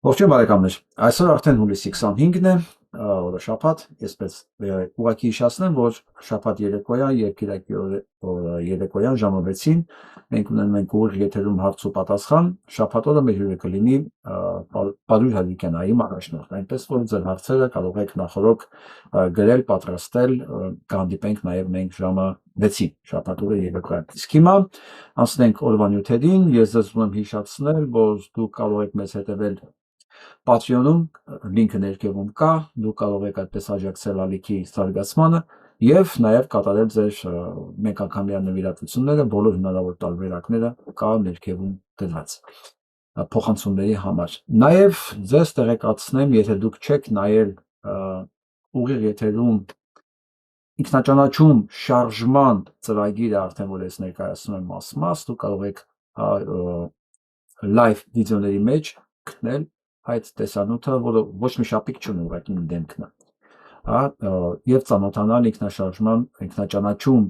Ողջույն բարեկամներ, այսօր արդեն հուլիսի 25-ն է, օրը շաբաթ, եսպես ուղղակի հիշեցնեմ, որ շաբաթ երեկոյան եւ կիրակի երեկոյան ժամը 6-ին մենք ունենում ենք ուղիղ եթերում հարց ու պատասխան, շաբաթ օրը մեր հյուրը կլինի Պարուհ Հալիկյանայի առաջնորդ, այնպես որ ձեր հարցերը կարող եք նախորոք գրել, պատրաստել, կհանդիպենք նաեւ մենք ժամը 6-ին շաբաթ օրը երեկոյան։ Իսկ հիմա անցնենք օրվա նյութերին, ես ձեզ ուզում եմ հիշեցնել, որ դուք կարող եք մեզ հետևել Patreon-ում, լինքը ներքևում կա, դուք կարող եք այդպես աջակցել ալիքի զարգացմանը եւ նաեւ կատարել ձեր մեկ անգամյա նվիրատվությունները, բոլոր հնարավոր տարբերակները կա ներքևում դրված փոխանցումների համար։ Նաեւ ձեզ տեղեկացնեմ, եթե դուք չեք նայել ուղիղ եթերում ինքնաճանաչում շարժման ծրագիրը արդեն որ ես ներկայացնում եմ մաս, դուք կարող եք live վիդեոների մեջ գտնել այդ տեսանյութը, որը ոչ մի շապիկ չունի, ուղղակի դեմքն է, եւ ծանոթանալ ինքնաճանաչում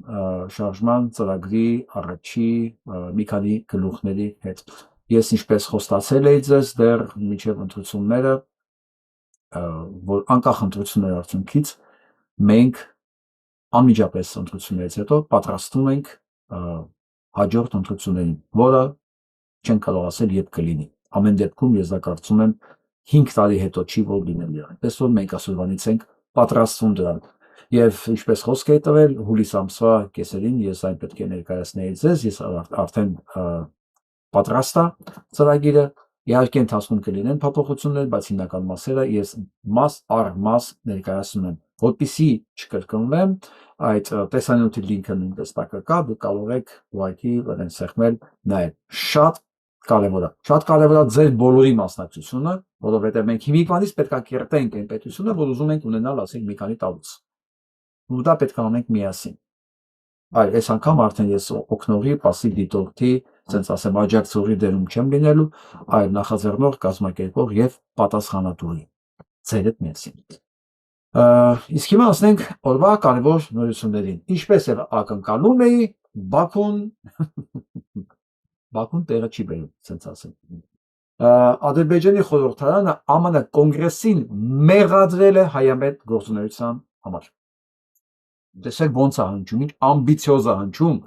շարժման ծրագրի առաջի մի քանի գլուխների հետ։ Ես ինչպես խոստացել էի ձեզ դեռ մինչև ընտրությունները, որ անկախ ընտրությունների արդյունքից մենք անմիջապես ընտրություններից հետո պատրաստվում ենք հաջորդ ընտրություններին, որը չեն կարող ասել երբ կլինի։ Ամեն դեպքում ես դա կարծում եմ 5 տարի հետո չի որ լինելու։ Այնպես որ մենք այսօրվանից ենք պատրաստվում դրան։ Եվ ինչպես խոսք է տվել հուլիս ամսվա կեսերին ես այն պետք է ներկայացնեի ձեզ, ես արդեն պատրաստ եմ ծրագիրը։ Իհարկե ընթացքում կլինեն փոփոխություններ, բայց հիմնական մասերը ես մաս առ մաս ներկայացնում եմ, որպեսզի չկրկնվեմ, այդ տեսանյութի լինքը նույնպես տակը կա, դուք կարող եք ուղղակի սեղմել նայել։ Շատ կարևոր է ձեր բոլորի մասնակցությունը, որովհետև մենք հիմիկվանից պետք է կերտենք այն պետությունը, որ ուզում ենք ունենալ, ասենք, մի քանի տարուց։ Ու դա պետք է անենք միասին։ Այլ այս անգամ արդեն ես օգնողի, պասիվ դիտորդի, ասենց ասեմ, աջակցողի դերում չեմ լինելու, այլ նախաձեռնող, կազմակերպող եւ պատասխանատուի։ Ձեր հետ միասին։ Իսկ հիմա ասենք օրվա կարևոր նորություններին։ Ինչպես եւ ակնկալում էի, Բաքուն տեղը չի բերում, ասենց ասեմ։ Ադրբեջանի խորհրդարանը ԱՄՆ կոնգրեսին մեղադրել է հայամետ գործունեության համար։ Տեսեք ոնց է հնչում, ինչ ամբիցիոզ է հնչում։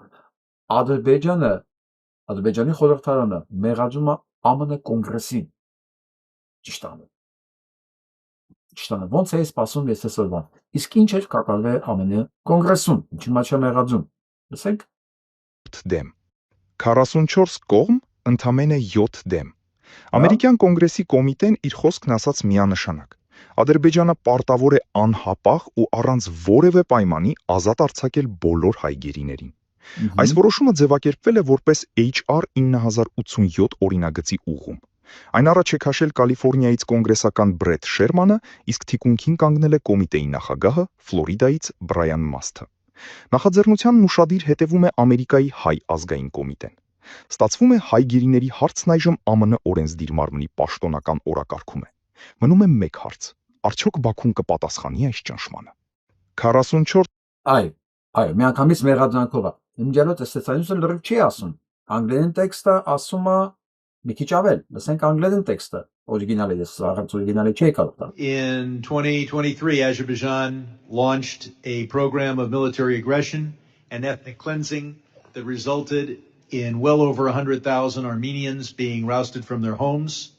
Ադրբեջանի խորհրդարանը մեղադրում է ԱՄՆ կոնգրեսին։ Ճիշտ է։ Ոնց է սպասում ես այսօրվան։ Իսկ ինչ էր կատարվել ԱՄՆ կոնգրեսում, ինչի մաչա մեղադրում։ Լսենք։ Դեմ 44 կողմ, ընդամենը 7 դեմ։ Ամերիկյան կոնգրեսի կոմիտեն իր խոսքն ասաց միանշանակ։ Ադրբեջանը պարտավոր է անհապաղ ու առանց որևէ պայմանի ազատ արձակել բոլոր հայ գերիներին։ Այս որոշումը ձևակերպվել է որպես HR 9087 օրինագծի ուղղում։ Այն առաջ է քաշել Կալիֆոռնիայից կոնգրեսական Բրեթ Շերմանը, իսկ թիկունքին կանգնել է կոմիտեի նախագահը Ֆլորիդայից Բրայան Մասթը։ Նախաձեռնությանն ուշադիր հետևում է Ամերիկայի հայ ազգային կոմիտեն։ Ստացվում է հայ գերիների հարցն այժմ ԱՄՆ օրենսդիր մարմնի պաշտոնական օրակարգում է։ Մնում է մեկ հարց. արդյոք Բաքուն կպատասխանի այս ճնշմանը։ 44 Այո, միանգամից մեղադրանքով է։ Իմջալոտ ստեցանյութը լրիվ չի ասում։ Անգլերեն տեքստը ասում է մի քիչ ավել, լսենք անգլերեն տեքստը։ Օրիգինալը ես առանց օրիգինալի չի կարող տալ։ In 2023, Azerbaijan launched a program of military aggression and ethnic cleansing that resulted in well over 100,000 Armenians being rousted from their homes.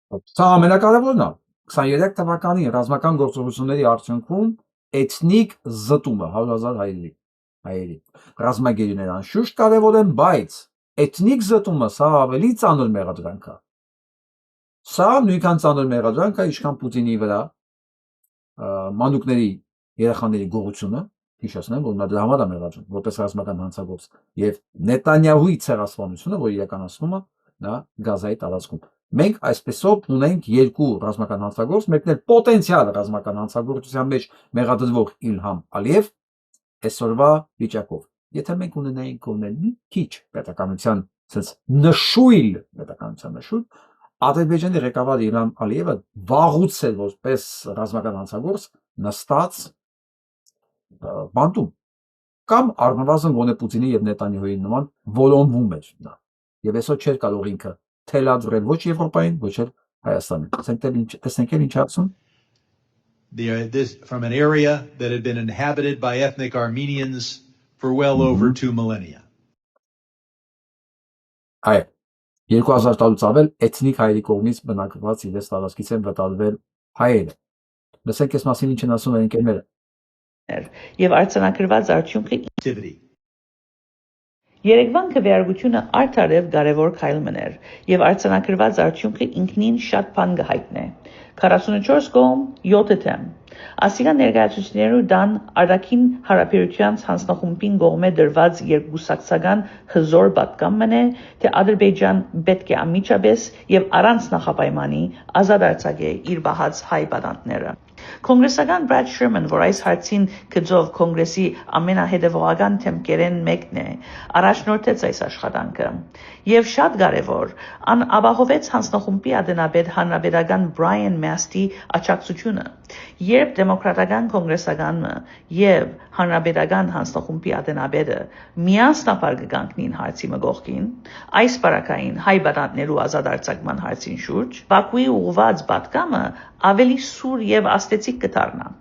Սա ամենակարևորն է։ 23 թվականի ռազմական գործողությունների արդյունքում էթնիկ զտումը 100,000 հայերի։ Ռազմագերիները անշուշտ կարևոր են, բայց էթնիկ զտումը սա ավելի ծանր մեղադրանք է։ Սա նույնքան ծանր մեղադրանք է, ինչքան Պուտինի վրա մանուկների երեխաների գողությունը, հիշեցնեմ, որ նա դրա համար է մեղադրում, որպես ռազմական հանցագործ, եւ Նետանյահուի ցեղասպանությունը, որ իրականացնում է նա Գազայի տարածքում։ Մենք այսպեսով ունենք երկու ռազմական հանցագործ, մեկն էլ պոտենցիալ ռազմական հանցագործության մեջ մեղադրվող Իլհամ Ալիև այսօրվա վիճակով։ Եթե մենք ունենայինք մի քիչ պետականության, ասես նշույլ, Ադրբեջանի ղեկավար Իլհամ Ալիևը վաղուց էր որպես ռազմական հանցագործ նստած բանտում կամ առնվազն գոնե Պուտինի եւ Նետանյահուի նման որոնվում էր նա։ Եվ այսօր չէր կարող ինքը թելադրել ոչ Եվրոպային, ոչ էլ Հայաստանին։ Տեսնենք ինչ ասում։ From an area that had been inhabited by ethnic Armenians for well over 2 millennia. Այո, 2000 տարուց ավել էթնիկ հայերի կողմից բնակված իրենց տարածքից են վտարվել հայերը։ Լսենք այս մասին ինչ են ասում ընկերները։ Եվ արձանագրված արդյունքը Երևան քվեարկությունը արդարև կարևոր քայլ մներ եւ արձանագրված արդյունքը ինքնին շատ բան կհայտնի 44 կողմ 7 թեմ Ասիգա ներկայացուցիչներու դան արտաքին հարաբերության հանձնախումբին կողմէ դրված երկուսակցական հզոր պատգամ մնե թե Ադրբեջան պետք է ամիջապես եւ առանց նախապայմանի ազատ արձակե իր բահած հայ պատանդները Կոնգրեսական Brad Sherman, որ այս հարցին գծով կոնգրեսի ամենահետևողական թեմքերեն մեկն է, առաջնորդեց այս աշխատանքը եւ շատ կարեւոր ապահովեց հանձնախումբի անդենաբեդ հանրապետական Brian Mastի աջակցությունը երբ դեմոկրատական կոնգրեսականը եւ հանրապետական հանձնախումբի անդենաբեդը միասնապար կգանքնին հարցի մգողքին այս բարակային հայ բանատներու ազատ արձակման հարցին շուրջ Բաքուի ուղղված պատգամը ավելի սուր եւ աստեցիկ կդառնա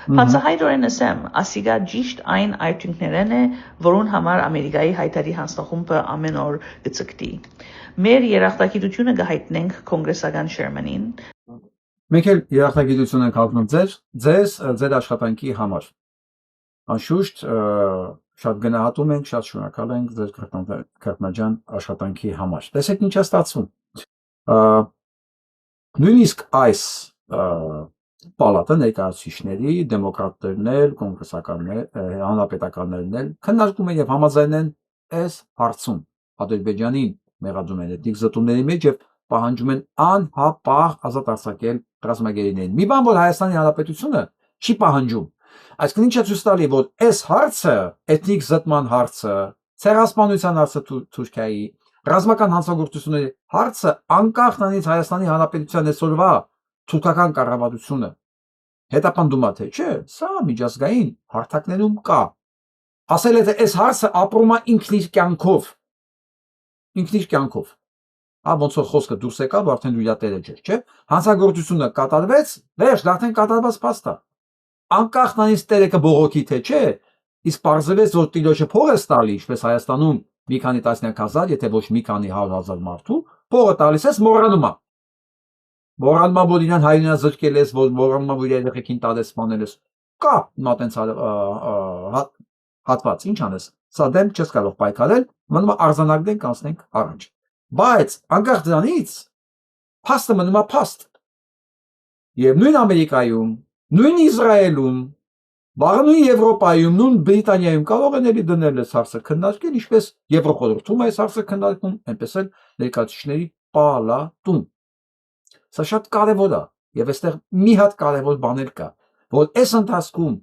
Բացահայտորեն ասեմ, ասիգա ճիշտ այն արդյունքներն է, որոնց համար Ամերիկայի հայտարարի հանձնախումբը ամեն օր կցկտի։ Մեր երախտագիտությունը կհայտնենք կոնգրեսական Շերմանին։ Մենք էլ երախտագիտություն ենք հաղորդում ձեր աշխատանքի համար։ Անշուշտ շատ գնահատում ենք, շատ շնորհակալ ենք ձեր քրտնաջան աշխատանքի համար։ Տեսեք ինչ է ստացվում։ Նույնիսկ այս պալատը ներկայացուցիչների, դեմոկրատներն էլ, կոնգրեսականներ, հանրապետականներն էլ քննարկում են եւ համաձայն են այս հարցում Ադրբեջանին մեղադրում են էթնիկ զտումների մեջ եւ պահանջում են անհապաղ ազատ արձակել ռազմագերիներին։ Մի բան որ Հայաստանի Հանրապետությունը չի պահանջում։ Այսինքն ինչ է ցույց տալի, որ այս հարցը, էթնիկ զտման հարցը, ցեղասպանության հարցը Թուրքիայի, ռազմական հանցագործությունների հարցը անկախ նրանից Հայաստանի Հանրապետության այսօրվա թուրքական կառավարությունը հետապնդում է թե չէ, սա միջազգային հարթակներում կա։ Ասել է թե այս հարցը ապրում է ինքնիր կյանքով։ Ինքնիր կյանքով։ Ոնց որ խոսքը դուրս եկավ, արդեն դույլատերը չէ, չէ։ Հանցագործությունը կատարվեց, վերջ, արդեն կատարված փաստ է։ Անկախ նրանից տերը կբողոքի թե չէ, իսկ պարզվեց որ տիրոջը փող է տալի, ինչպես Հայաստանում մի քանի տասնյակ հազար, եթե ոչ մի քանի 100,000 մարդու, փողը տալիս ես մոռանում է։ Մոռանում որ իրան հայրենիք զրկել ես, որ մոռանում որ երեխեքին տալես սպանել ես։ Կա նա տենց հատված, ինչ անես։ Սա դեմ չես կարող պայքարել, մնում է արձանագրենք, անցնենք առաջ։ Բայց անկախ դրանից փաստը մնում է փաստ։ Եվ նույն Ամերիկայում, նույն Իսրայելում, նույն Եվրոպայում, նույն Բրիտանիայում կարող են էլի դնել այս հարցը քննարկել, ինչպես Եվրոխորհրդում այս հարցը քննարկում, այնպես էլ ներկայացուցիչների պալատում։ Սա շատ կարևոր է, եւ այստեղ մի հատ կարևոր բան էլ կա, որ այս ընթացքում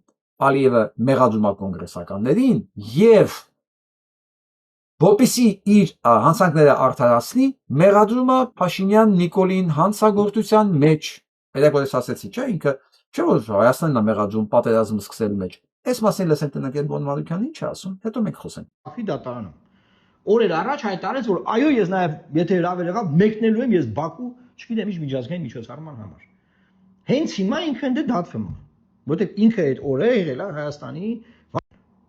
Ալիևը մեղադրում է կոնգրեսականներին եւ որպեսզի իր հանցանքները արդարացնի, մեղադրում է Փաշինյան Նիկոլին հանցագործության մեջ։ Այդ որ ես ասեցի, չէ, ինքը չէ որ Հայաստանն է մեղադրում պատերազմ սկսելու մեջ։ Այս մասին լսենք տնկել Բոն Մարուկյանն ինչ է ասում, հետո մենք խոսենք։ Ախի դատարանում։ Օրեր առաջ հայտարարեց, որ այո, ես նաև եթե հրավեր եղավ, մեկնելու եմ ես Բաքու, չգիտեմ ինչ միջազգային միջոցառման համար։ Հենց հիմա ինքը դե դատվում է, որտեղ ինքը այդ օրը եղել է Հայաստանի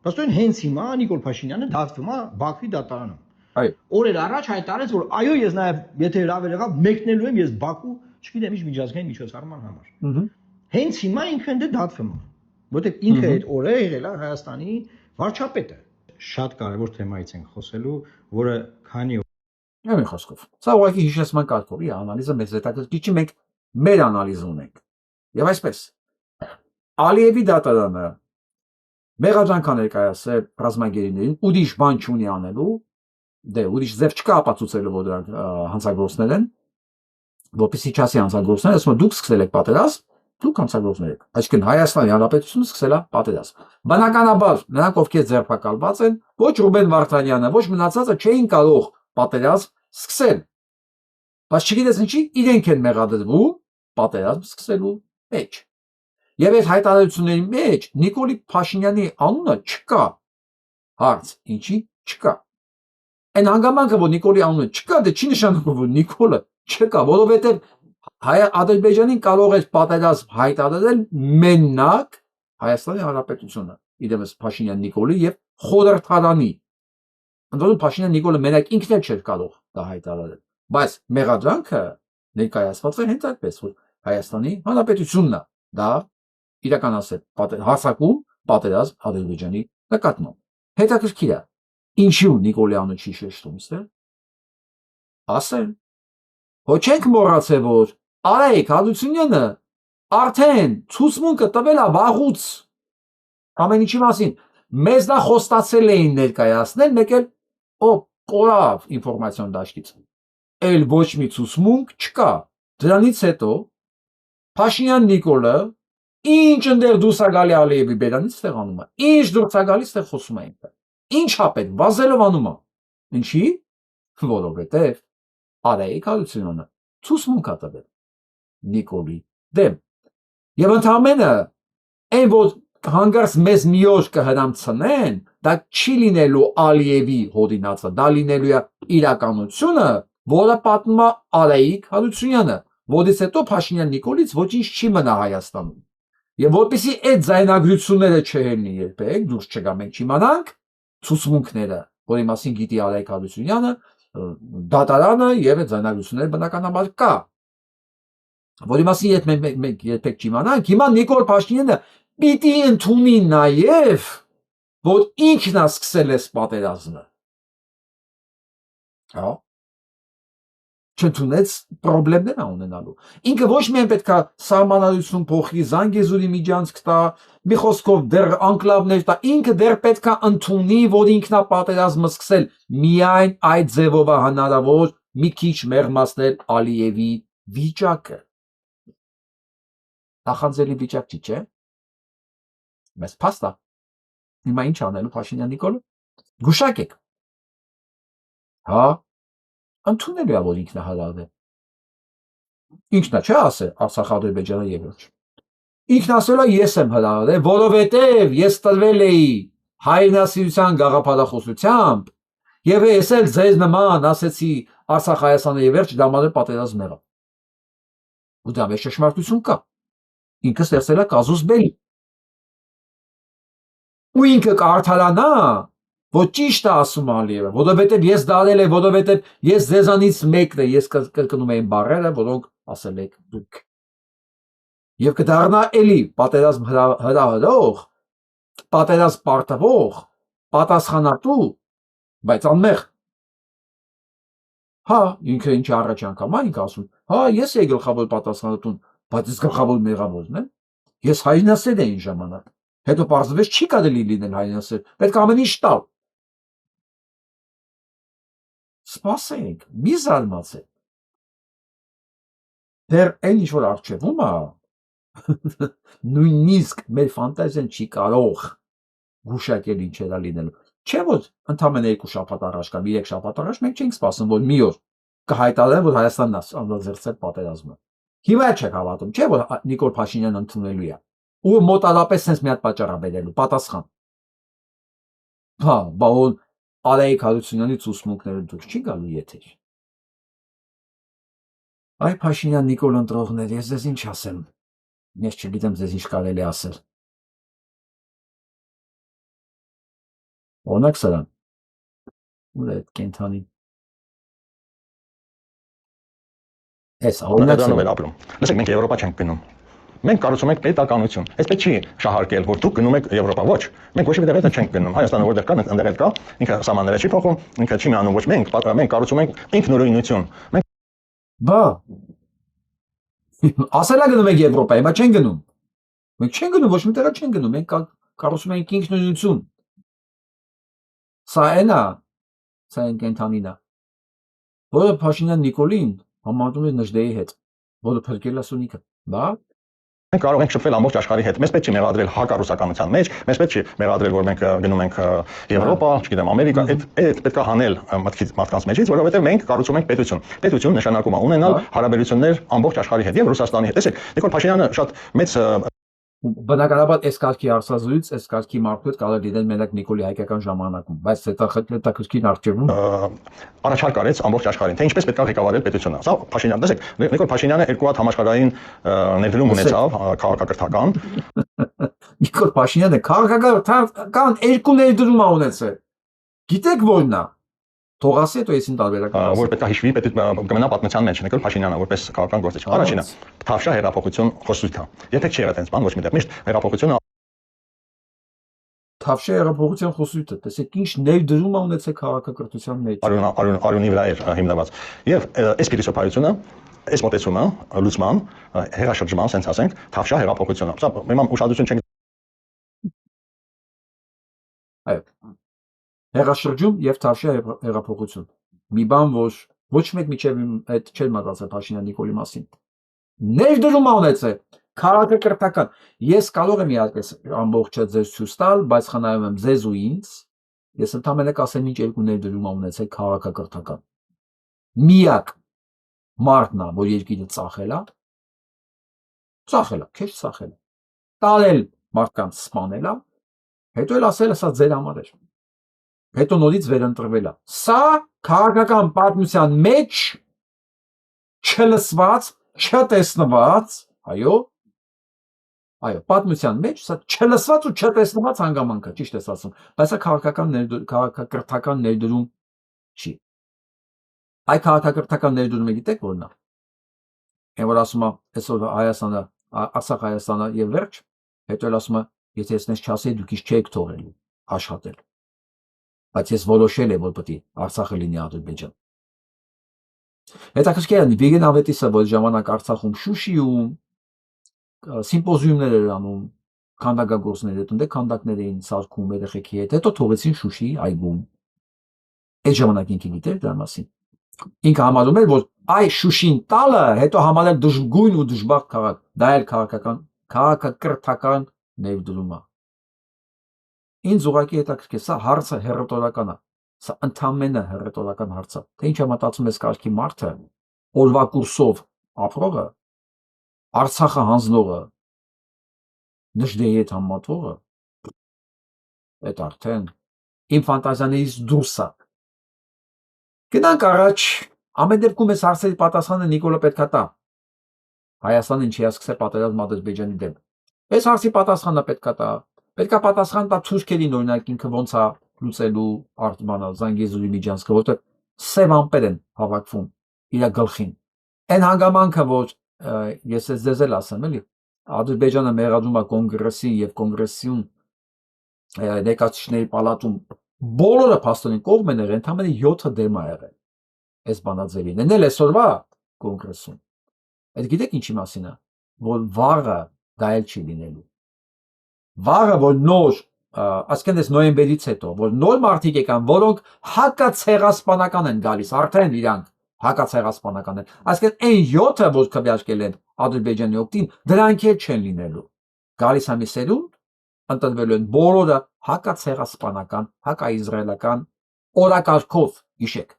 Պաստորեն հենց հիմա Նիկոլ Փաշինյանը դատվում է Բաքվի դատարանում։ Այո։ Օրեր առաջ հայտարարեց, որ այո, ես նաև եթե հրավեր եղավ, մեկնելու եմ ես Բաքու, չգիտեմ ինչ միջազգային միջոցառման համար։ Հենց հիմա ինքը դե դատվում է, որտեղ ինքը այդ օրը եղել է Հայաստանի վարչապետը։ Շատ կարևոր թեմայից ենք խոսելու, որը քանի Ուրեմն խոսքով։ Սա ուղղակի հիշեցման կարգով է անալիզը մեծ հետաքրքիր չի, մենք մեր անալիզ ունենք։ Եվ այսպես Ալիևի դատարանը մեղադրանք ներկայացրել ռազմագերիներին, ուրիշ բան չունի անելու, դե ուրիշ ձև չկա ապացուցելու, որ դրանք հանցագործներ են, որպեսզի չասի հանցագործներ, ասում են դուք սկսել եք պատերազմ, դուք հանցագործներ եք։ Այսինքն Հայաստանի Հանրապետությունը սկսել է պատերազմ։ Բնականաբար նրանք ովքեր ձերբակալված են, ոչ Ռուբեն Վարդանյանը, ոչ մնացածը չէին կարող պատերազմ սկսել։ Բայց չգիտես ինչի, իրենք են մեղադրվում պատերազմ սկսելու մեջ։ Եվ այդ հայտարարությունների մեջ Նիկոլի Փաշինյանի անունը չկա։ Հարց, ինչի չկա։ Այն հանգամանքը, որ Նիկոլի անունը չկա, դե չի նշանակում, որ Նիկոլը չկա, որովհետև Ադրբեջանին կարող էր պատերազմ հայտարարել մենակ Հայաստանի Հանրապետությունը, իդեմս Փաշինյան Նիկոլի եւ Խորհրդարանի։ Ընդդեմ Փաշինյան Նիկոլը մենակ ինքն էլ չէր կարող դա հայտարարել, բայց մեղադրանքը ներկայացված է հենց այդպես, որ Հայաստանի Հանրապետությունն է դա իրականացել հարձակում պատերազմ Ադրբեջանի նկատմամբ։ Հետաքրքիր է, ինչու Նիկոլի անունը չի շեշտում ստեղ։ Ասեն, հո չենք մոռացել, որ Արայիկ Հարությունյանը արդեն ցուցմունքը տվել է վաղուց ամեն ինչի մասին, մեզ դա խոստացել էին ներկայացնել, մեկ էլ կորավ ինֆորմացիոն դաշտից, էլ ոչ մի ցուցմունք չկա։ Դրանից հետո Փաշինյան Նիկոլը ինչ ընդեր դուրս է գալի Ալիևի բերանից ստեղ անում է, ինչ դուրս է գալիս ստեղ խոսում է ինքը, ինչ հապետ վազելով անում է, ինչի, որովհետև Արայիկ Հարությունյանը ցուցմունք է տվել Նիկոլի դեմ, եւ ընդամենը այն որ հանգարց մեզ մի օր կհրամցնեն, դա չի լինելու Ալիևի հոդինացը, դա լինելու է իրականությունը, որը պատմում է Արայիկ Հարությունյանը, որից հետո Փաշինյան Նիկոլից ոչինչ չի մնա Հայաստանում։ Եվ որպեսզի այդ ձայնագրությունները չհելնի երբեք, դուրս չգա, մենք չիմանանք ցուցմունքները, որի մասին գիտի Արայիկ Հարությունյանը, դատարանը եւ այդ ձայնագրությունները բնականաբար կա, որի մասին մենք երբեք չիմանանք։ Հիմա Նիկոլ Փաշինյանը պիտի ընդունի նաեւ, որ ինքն է սկսել այս պատերազմը։ Հա չընդունեց պրոբլեմներ ունենալու։ Ինքը ոչ միայն պետք է սահմանադրություն փոխի, Զանգեզուրի միջանցք տա, մի խոսքով դեռ անկլավներ տա, ինքը դեռ պետք է ընդունի, որ ինքն է պատերազմը սկսել, միայն այդ ձևով է հնարավոր մի քիչ մեղմացնել Ալիևի վիճակը։ Նախանձելի վիճակ չի, չէ՞։ Մեզ փաստա։ Հիմա ինչ անելու Փաշինյան Նիկոլը։ Գուշակեք։ Հա ընդունելու է, որ ինքն է հրավեր։ Ինքն է չէ ասել Արցախ-Ադրբեջանը եւ ոչ։ Ինքն ասել է ես եմ հրավերել, որովհետեւ ես տրվել էի հայրենասիրության գաղափարախոսությամբ եւ ես էլ ձեզ նման ասեցի Արցախ-Հայաստանը եւ վերջ դամանել պատերազմ եղավ։ Ու դա մեջ ճշմարտություն կա։ Ինքը ստեղծել է կազուս բելի։ Ու ինքը կարդարանա, որ ճիշտ է ասում Ալիևը, որովհետև ես դարել եմ, որովհետև ես ձեզանից մեկն է, ես կրկնում եմ բառերը, որոնք ասել եք դուք։ Եվ կդառնա էլի պատերազմ հրահրող, պատերազմ պարտվող, պատասխանատու, բայց անմեղ։ Հա, ինքը ինչ առաջ անգամ է ինքը ասում, հա, ես եի գլխավոր պատասխանատուն, բայց ես գլխավոր մեղավորն եմ։ Ես հայրենասեր էի ժամանակ։ Հետո պարզվեց չի կարելի լինել հայրենասեր, պետք է ամեն ինչ տալ։ Սպասենք, մի զարմացեք։ Դեռ այն ինչ որ առջևում է, նույնիսկ մեր ֆանտազիան չի կարող գուշակել ինչեր է լինելու։ Չէ՞ որ ընդամենը 2 շաբաթ առաջ կամ 3 շաբաթ առաջ մենք չենք սպասում, որ մի օր կհայտարարեն, որ Հայաստանն է անդրադարձել պատերազմը։ Հիմա չեք հավատում, չէ՞ որ Նիկոլ Փաշինյանը ընդունելու է։ Ու մոտարապես sense մի հատ պատճառ է բերելու, պատասխան։ Հա, բաղոն Արայիկ Հարությունյանի ցուցմունքները դուք չի գալու եթեր։ Այ Փաշինյան Նիկոլ ընտրողներ, ես ձեզ ինչ ասեմ։ Ես չգիտեմ ձեզ ինչ կարելի ասել։ Օրինակ սրան։ Ուր է կենթանի։ Էս օրինակ սրան ապրում։ Լսեք, մենք Եվրոպա չենք գնում։ Մենք կառուցում ենք պետականություն։ Այսպես չի շահարկել, որ դուք գնում եք Եվրոպա, ոչ։ Մենք ոչ մի դեպքում չենք գնում։ Հայաստանը որտեղ կա, այնտեղ էլ կա, ինքը սահմանները չի փոխում, ինքը չի միանում ոչ մենք կառուցում ենք ինքնուրույնություն։ Մենք բա ասելա գնում ենք Եվրոպա, հիմա չեն գնում։ Մենք չենք գնում, ոչ մի տեղ չեն գնում, մենք կառուցում ենք ինքնուրույնություն։ Սա այնա, սա այն կենթանին է, որը Փաշինյան Նիկոլին համատում է Նժդեի հետ, որը փրկել է Սունիքը, բա մենք կարող ենք շփվել ամբողջ աշխարհի հետ։ Մեզ պետք չի մեղադրել հակառուսականության մեջ, մեզ պետք չի մեղադրել, որ մենք գնում ենք Եվրոպա, չգիտեմ, Ամերիկա, այդ պետք է հանել մարդկանց մեջից, որովհետև մենք կառուցում ենք պետություն։ Պետություն նշանակում է ունենալ հարաբերություններ ամբողջ աշխարհի հետ եւ Ռուսաստանի հետ։ Տեսեք, Նիկոլ Փաշինյանը շատ մեծ Բնականաբար այս կարգի հարցազրույց, այս կարգի մարդու հետ կարող լինել մենակ Նիկոլի հայկական ժամանակում, բայց հետաքրքիր արժևում առաջարկ արեց ամբողջ աշխարհին, թե ինչպես պետք է ղեկավարել պետությունը։ Սա Փաշինյան, տեսեք, Նիկոլ Փաշինյանը երկու հատ համաշխարհային ներդրում ունեցավ քաղաքակրթական։ Նիկոլ Փաշինյանը քաղաքական երկու ներդրում ունեցել։ Գիտեք որն է։ Թողասի հետո եսին տարբերական որ պետք է հիշվի, պետք է կմնա պատմության մեջ Նիկոլ Փաշինյանը որպես քաղաքական գործիչ։ Առաջինը Թավշյա հեղափոխություն խոսույթը։ Եթե չի եղել այդպես բան, ոչ մի տեղ միշտ հեղափոխությունը Թավշյա հեղափոխության խոսույթը, տեսեք ինչ ներդրում է ունեցել քաղաքակրթության մեջ։ արյունի վրա էր հիմնված։ Եվ այս փիլիսոփայությունը, այս մոտեցումը լուսման, հեղաշրջման, sense ասենք, Թավշյա հեղափոխությունը։ Սա հիմա ուշադրություն չենք Այո։ Հեղաշրջում եւ Թավշյա հեղափոխություն։ Մի բան, որ ոչ մեկ միջև այդ չէր մտածել Փաշինյան Նիկոլի մասին։ Ներդրում է ունեցել քաղաքակրթական։ Ես կարող եմ իհարկե ամբողջը ձեզ ցույց տալ, բայց խնայում եմ ձեզ ու ինձ։ Ես ընդհանրապես կասեմ ինչ երկու ներդրում է ունեցել քաղաքակրթական։ Միակ մարդն է, որ երկիրը ծախել է, քեշ ծախել է։ Տարել մարդկանց սպանել է, հետո էլ ասել է սա ձեր համար էր։ Հետո նորից վերընտրվել է։ Սա քաղաքական պատմության մեջ չլսված, չտեսնված, այո, պատմության մեջ սա չլսված ու չտեսնված հանգամանք է, ճիշտ ես ասում, բայց սա քաղաքակրթական ներդրում չի։ Այդ քաղաքակրթական ներդրումը գիտեք որն է։ Այն որ ասում է, այսօր Հայաստանը, Արցախ Հայաստանը եւ վերջ, հետո էլ ասում է, եթե ես նես չասեի, դուք ինչ չեք թողելու աշխատել։ Բայց ես որոշել եմ, որ պետք է Արցախը լինի Ադրբեջան։ Հետաքրքիր է Վիգեն Ավետիսը, որ ժամանակ Արցախում Շուշիում սիմպոզիումներ էր անում, քանդակագործներ հետ, ընդ քանդակներ էին սարքում երեխեքի հետ, հետո թողեցին Շուշիի այգում։ Այդ ժամանակ ինքը գիտեր դրա մասին։ Ինքը համարում էր, որ այ Շուշին տալը, հետո համարել դժգույն ու դժբախտ քաղաք, դա էլ քաղաքակրթական ներդրում է։ Ինձ ուղղակի հետաքրքիր, սա հարցը հերետորական է, սա ընդամենը հերետորական հարց է, թե ինչ է մտածում այս կարգի մարդը, օրվա կուրսով ապրողը, Արցախը հանձնողը, Նժդեի հետ համատվողը, այդ արդեն իմ ֆանտազիաներից դուրս է։ Գնանք առաջ, ամեն դեպքում այս հարցերի պատասխանը Նիկոլը պետք է տա։ Հայաստանը ինչի է սկսել պատերազմ Ադրբեջանի դեմ։ Այս հարցի պատասխանը պետք է տա։ Պետք է պատասխան տա Թուրքերին, օրինակ ինքը ոնց է լուծելու արտմանը Զանգեզուրի միջանցքը, որտեղ սև ամպեր են հավաքվում իր գլխին։ Այն հանգամանքը, որ ես ձեզ էլ ասեմ, էլի, Ադրբեջանը մեղադրում է կոնգրեսի եւ կոնգրեսիում ներկայացուցիչների պալատում բոլորը փաստորեն կողմներ, ընդամենը 7 դեմ է եղել։ Այս բանաձևին։ Էն էլ այսօրվա կոնգրեսում։ Այդ գիտեք ինչի մասին է, որ վաղը դա էլ չի լինելու։ Վաղը, որ նոր, ասկեն այս նոյեմբերից հետո, որ նոր մարդիկ եկան, որոնք հակացեղասպանական են գալիս, արդեն իրանք հակացեղասպանական են։ Ասկեն այն 7-ը, որ քվեարկել են Ադրբեջանի օգտին, դրանք էլ չեն լինելու։ Գալիս է մի սերունդ, ընտրվելու են բոլորը հակացեղասպանական, հակաիզրայելական օրակարգով, հիշեք։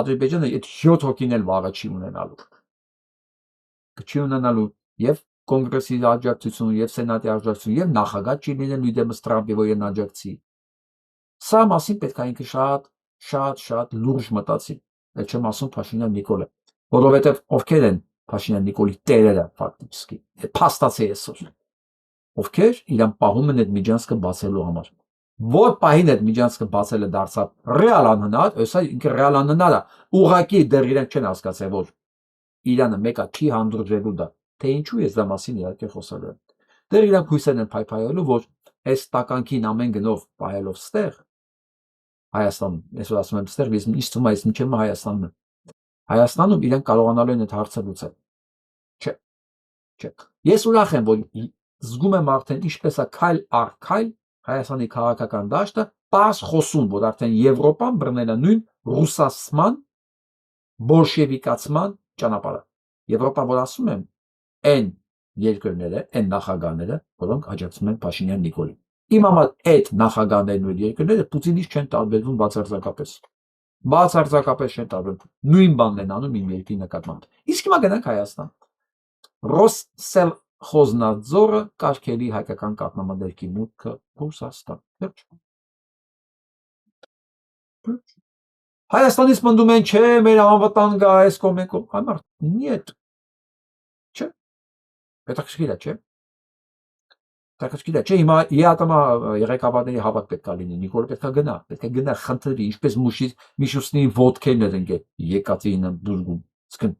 Ադրբեջանը այդ 7 հոգին էլ վաղը չի ունենալու։ Չի ունենալու եւ կոնգրեսի աջակցություն, եւ սենատի աջակցություն, եւ նախագահ չի լինելու իդեմս Տրամպի, որ են աջակցի։ Սա մասին պետք է ինքը շատ լուրջ մտածի։ Այդ չեմ ասում Փաշինյան Նիկոլը, որովհետեւ ովքեր են Փաշինյան Նիկոլի տերերը ֆակտически։ Փաստացի այսօր։ Ովքեր իրան պահում են այդ միջանցքը բացելու համար։ Որ պահին այդ միջանցքը բացելը դարձավ ռեալ անհնար, հեսա ինքը ռեալ անհնար է։ Ուղղակի դեռ իրենք չեն հասկացել, որ Իրանը մեկը չի հանդուրժելու դա, թե ինչու ես դա մասին իհարկե խոսելու եմ։ Դեռ իրանք հույսեր են փայփայելու, որ այս տականքին ամեն գնով պահելով ստեղ Հայաստանում, այսօր ասում եմ ստեղ, ես ինձ թվում է այս ինչը Հայաստանում է։ Հայաստանում իրանք կարողանալու են այդ հարցը լուծել։ Չէ։ Ես ուրախ եմ, որ զգում եմ արդեն ինչպես է քայլ առ քայլ Հայաստանի քաղաքական դաշտը պարզ խոսում, որ արդեն Եվրոպան բռնել է նույն ռուսացման, բոլշևիկացման ճանապարհը։ Եվրոպա, որ ասում եմ, այն երկրները, այն նախագահները, որոնք աջակցում են Փաշինյան Նիկոլին։ Իմ համար այդ նախագահներն ու երկրները Պուտինից չեն տարբերվում բացարձակապես։ Բացարձակապես չեն տարբերվում։ Նույն բանն են անում իմ երկրի նկատմամբ։ Իսկ հիմա գնանք Հայաստան։ Խոզնաձորը կարգելի հայկական կաթնամանդերքի մուտքը Ռուսաստան։ Վերջ։ Հայաստանից պնդում են, չէ, մեր անվտանգը այս կողմ է կողմ։ Համարդ, նիետ։ Չէ։ Հետաքրքիր է, չէ։ Հետաքրքիր է, չէ, հիմա ԵԱՏՄ եղեկաբարների հավաք պետք է լինի, Նիկոլը պետք է գնա, խնդրի, ինչպես Միշուսնի ոտքերն էր ընկել եկածին դուրգում։ Իսկն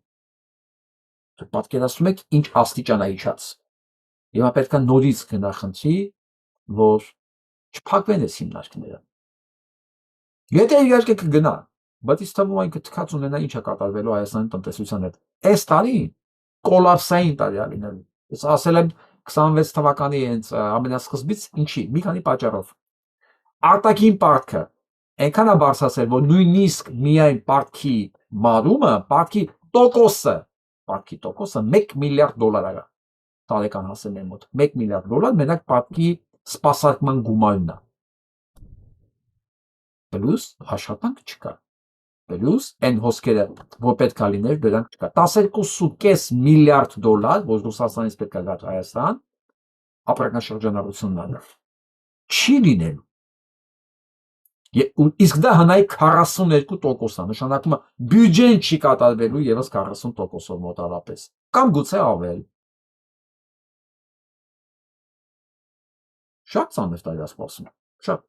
պատկերացնում եք ինչ աստիճան է իջած։ Հիմա պետք է նորից գնա խնդրի, որ չփակվեն այս հիմնարկները։ Եթե իհարկե կգնա, բայց ինձ թվում է ինքը թքած ունենա ինչ է կատարվելու Հայաստանի տնտեսության հետ։ Այս տարի կոլապսային տարի է լինելու։ Ես ասել եմ 26 թվականի հենց ամենասկզբից ինչի, մի քանի պատճառով։ Արտաքին պարտքը այնքան է բարձրացել, որ նույնիսկ միայն պարտքի մարումը, պարտքի տոկոսը 1 միլիարդ դոլար է տարեկան հասել մոտ 1 միլիարդ դոլար մենակ պարտքի սպասարկման գումարն է։ Պլյուս աշխատանք չկա։ Պլյուս այն հոսքերը, որ պետք է լիներ, դրանք չկա։ 12.5 միլիարդ դոլար, որ Ռուսաստանից պետք է գա Հայաստան, ապրանքաշրջանառությունն է։ Չի լինելու։ Իսկ դա հնայի 42%-ա, նշանակում է բյուջեն չի կատարվելու եւս 40%-ով մոտավորապես, կամ գուցե ավել։ Շատ ծանր տարի է սպասում, շատ։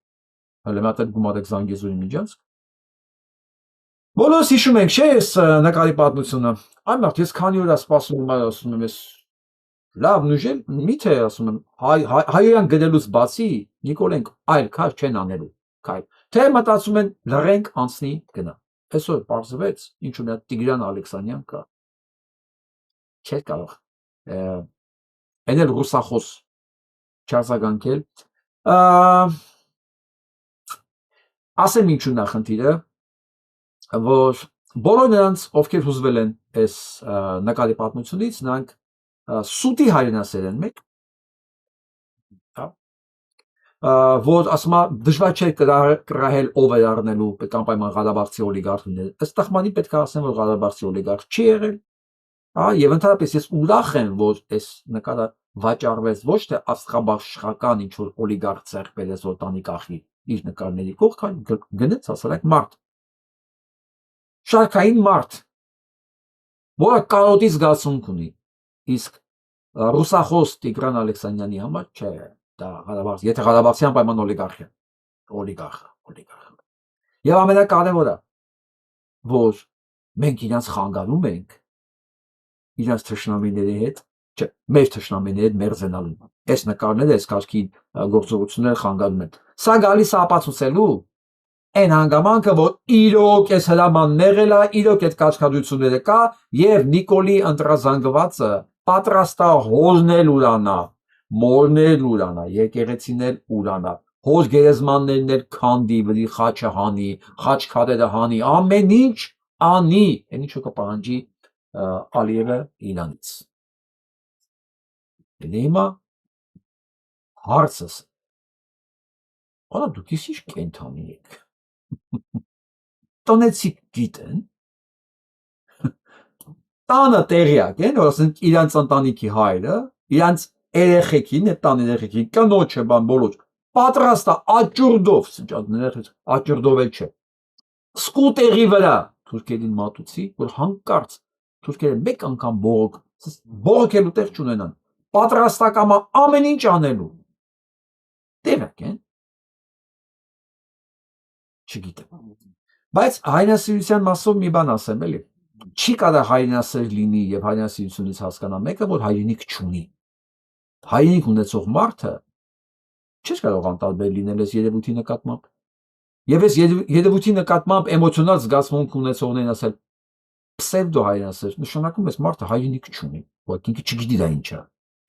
Հələ մատել գումարեք Զանգեզուրի միջանցք։ Բոլորս հիշում ենք, չէ՞, այս նկարի պատմությունը։ Այ մարդ, ես քանի օր սպասում եմ, ասում եմ, ես լավ նուժել, միթե ասում եմ, հայոյան գնելուց բացի Նիկոլենք այլ քար չեն անելու, քայլ։ Թե մտածում են լռենք անցնի գնա։ Այսօր պարզվեց, ինչ ունի Տիգրան Ալեքսանյան կա։ Չէր կարող։ Այն էլ ռուսախոս չարձագանքել։ Ասեմ ինչ ունի խնդիրը, որ բոլոր նրանց, ովքեր հուզվել են այս նկարի պատմությունից, նրանք սուտի հայրենասեր են մեկ, որ ասում է դժվար չէ կրահել ով էր առնելու պետք անպայման Ղարաբաղցի օլիգարխներ։ Ըստ Տխմանի պետք է ասեմ, որ Ղարաբաղցի օլիգարխ չի եղել, եւ ընդհանրապես ես ուրախ եմ, որ այս նկարը վաճառվեց ոչ թե աստղաբաշխական ինչ որ օլիգարխ ձեռք բերեց, որ տանի կախի իր նկարների կողքը, գնեց հասարակ մարդ։ Շարքային մարդ, որը կարոտի զգացմունք ունի, իսկ ռուսախոս Տիգրան Ալեքսանյանի համար չէ, դա Ղարաբաղ, եթե Ղարաբաղցի անպայման օլիգարխ է, օլիգարխ։ Եվ ամենակարևորը, որ մենք իրենց խանգարում ենք իրենց թշնամիների հետ, չէ, մեր թշնամիների հետ մերձենալու։ Այս նկարները, այս կարգի գործողությունները խանգարում են։ Սա գալիս է ապացուցելու այն հանգամանքը, որ իրոք այս հրամանն եղել է, իրոք այդ կարգադրությունները կա, եւ Նիկոլի ընտրազանգվածը պատրաստ է հորնել ուրանա, մորնել ուրանա, եկեղեցիներ ուրանա, հոր գերեզմաններն էլ քանդի, վրի խաչը հանի, խաչքարերը հանի, ամեն ինչ անի, այն ինչը կպահանջի Ալիևը Իրանից։ Հիմա հարցս, արա դուք ինչ կենթանի եք։ Տնեցիք գիտեն, տանը տեղյակ են, որ ասենք իրանց ընտանիքի հայրը, իրանց երեխեքին, այդ տան երեխեքին, կնոջը բան բոլոր, պատրաստ է աճուրդով, աճուրդով էլ չէ, սկուտերի վրա թուրքերին մատուցի, որ հանկարծ թուրքերը մեկ անգամ բողոքելու տեղ չունենան, պատրաստակամ ամեն ինչ անելու, տեղյակ են, չգիտեմ, բայց հայրենասիրության մասով մի բան ասեմ, էլի, չի կարող հայրենասեր լինի եւ հայրենասիրությունից հասկանա մեկը, որ հայրենիք չունի։ Հայրենիք ունեցող մարդը չի կարող անտարբեր լինել այս երևույթի նկատմամբ։ Եվ այս երևույթի նկատմամբ էմոցիոնալ զգացմունք ունեցողներին ասել պսևդո հայրենասեր, նշանակում է մարդը հայրենիք չունի, որ ինքը չգիտի դա ինչ է։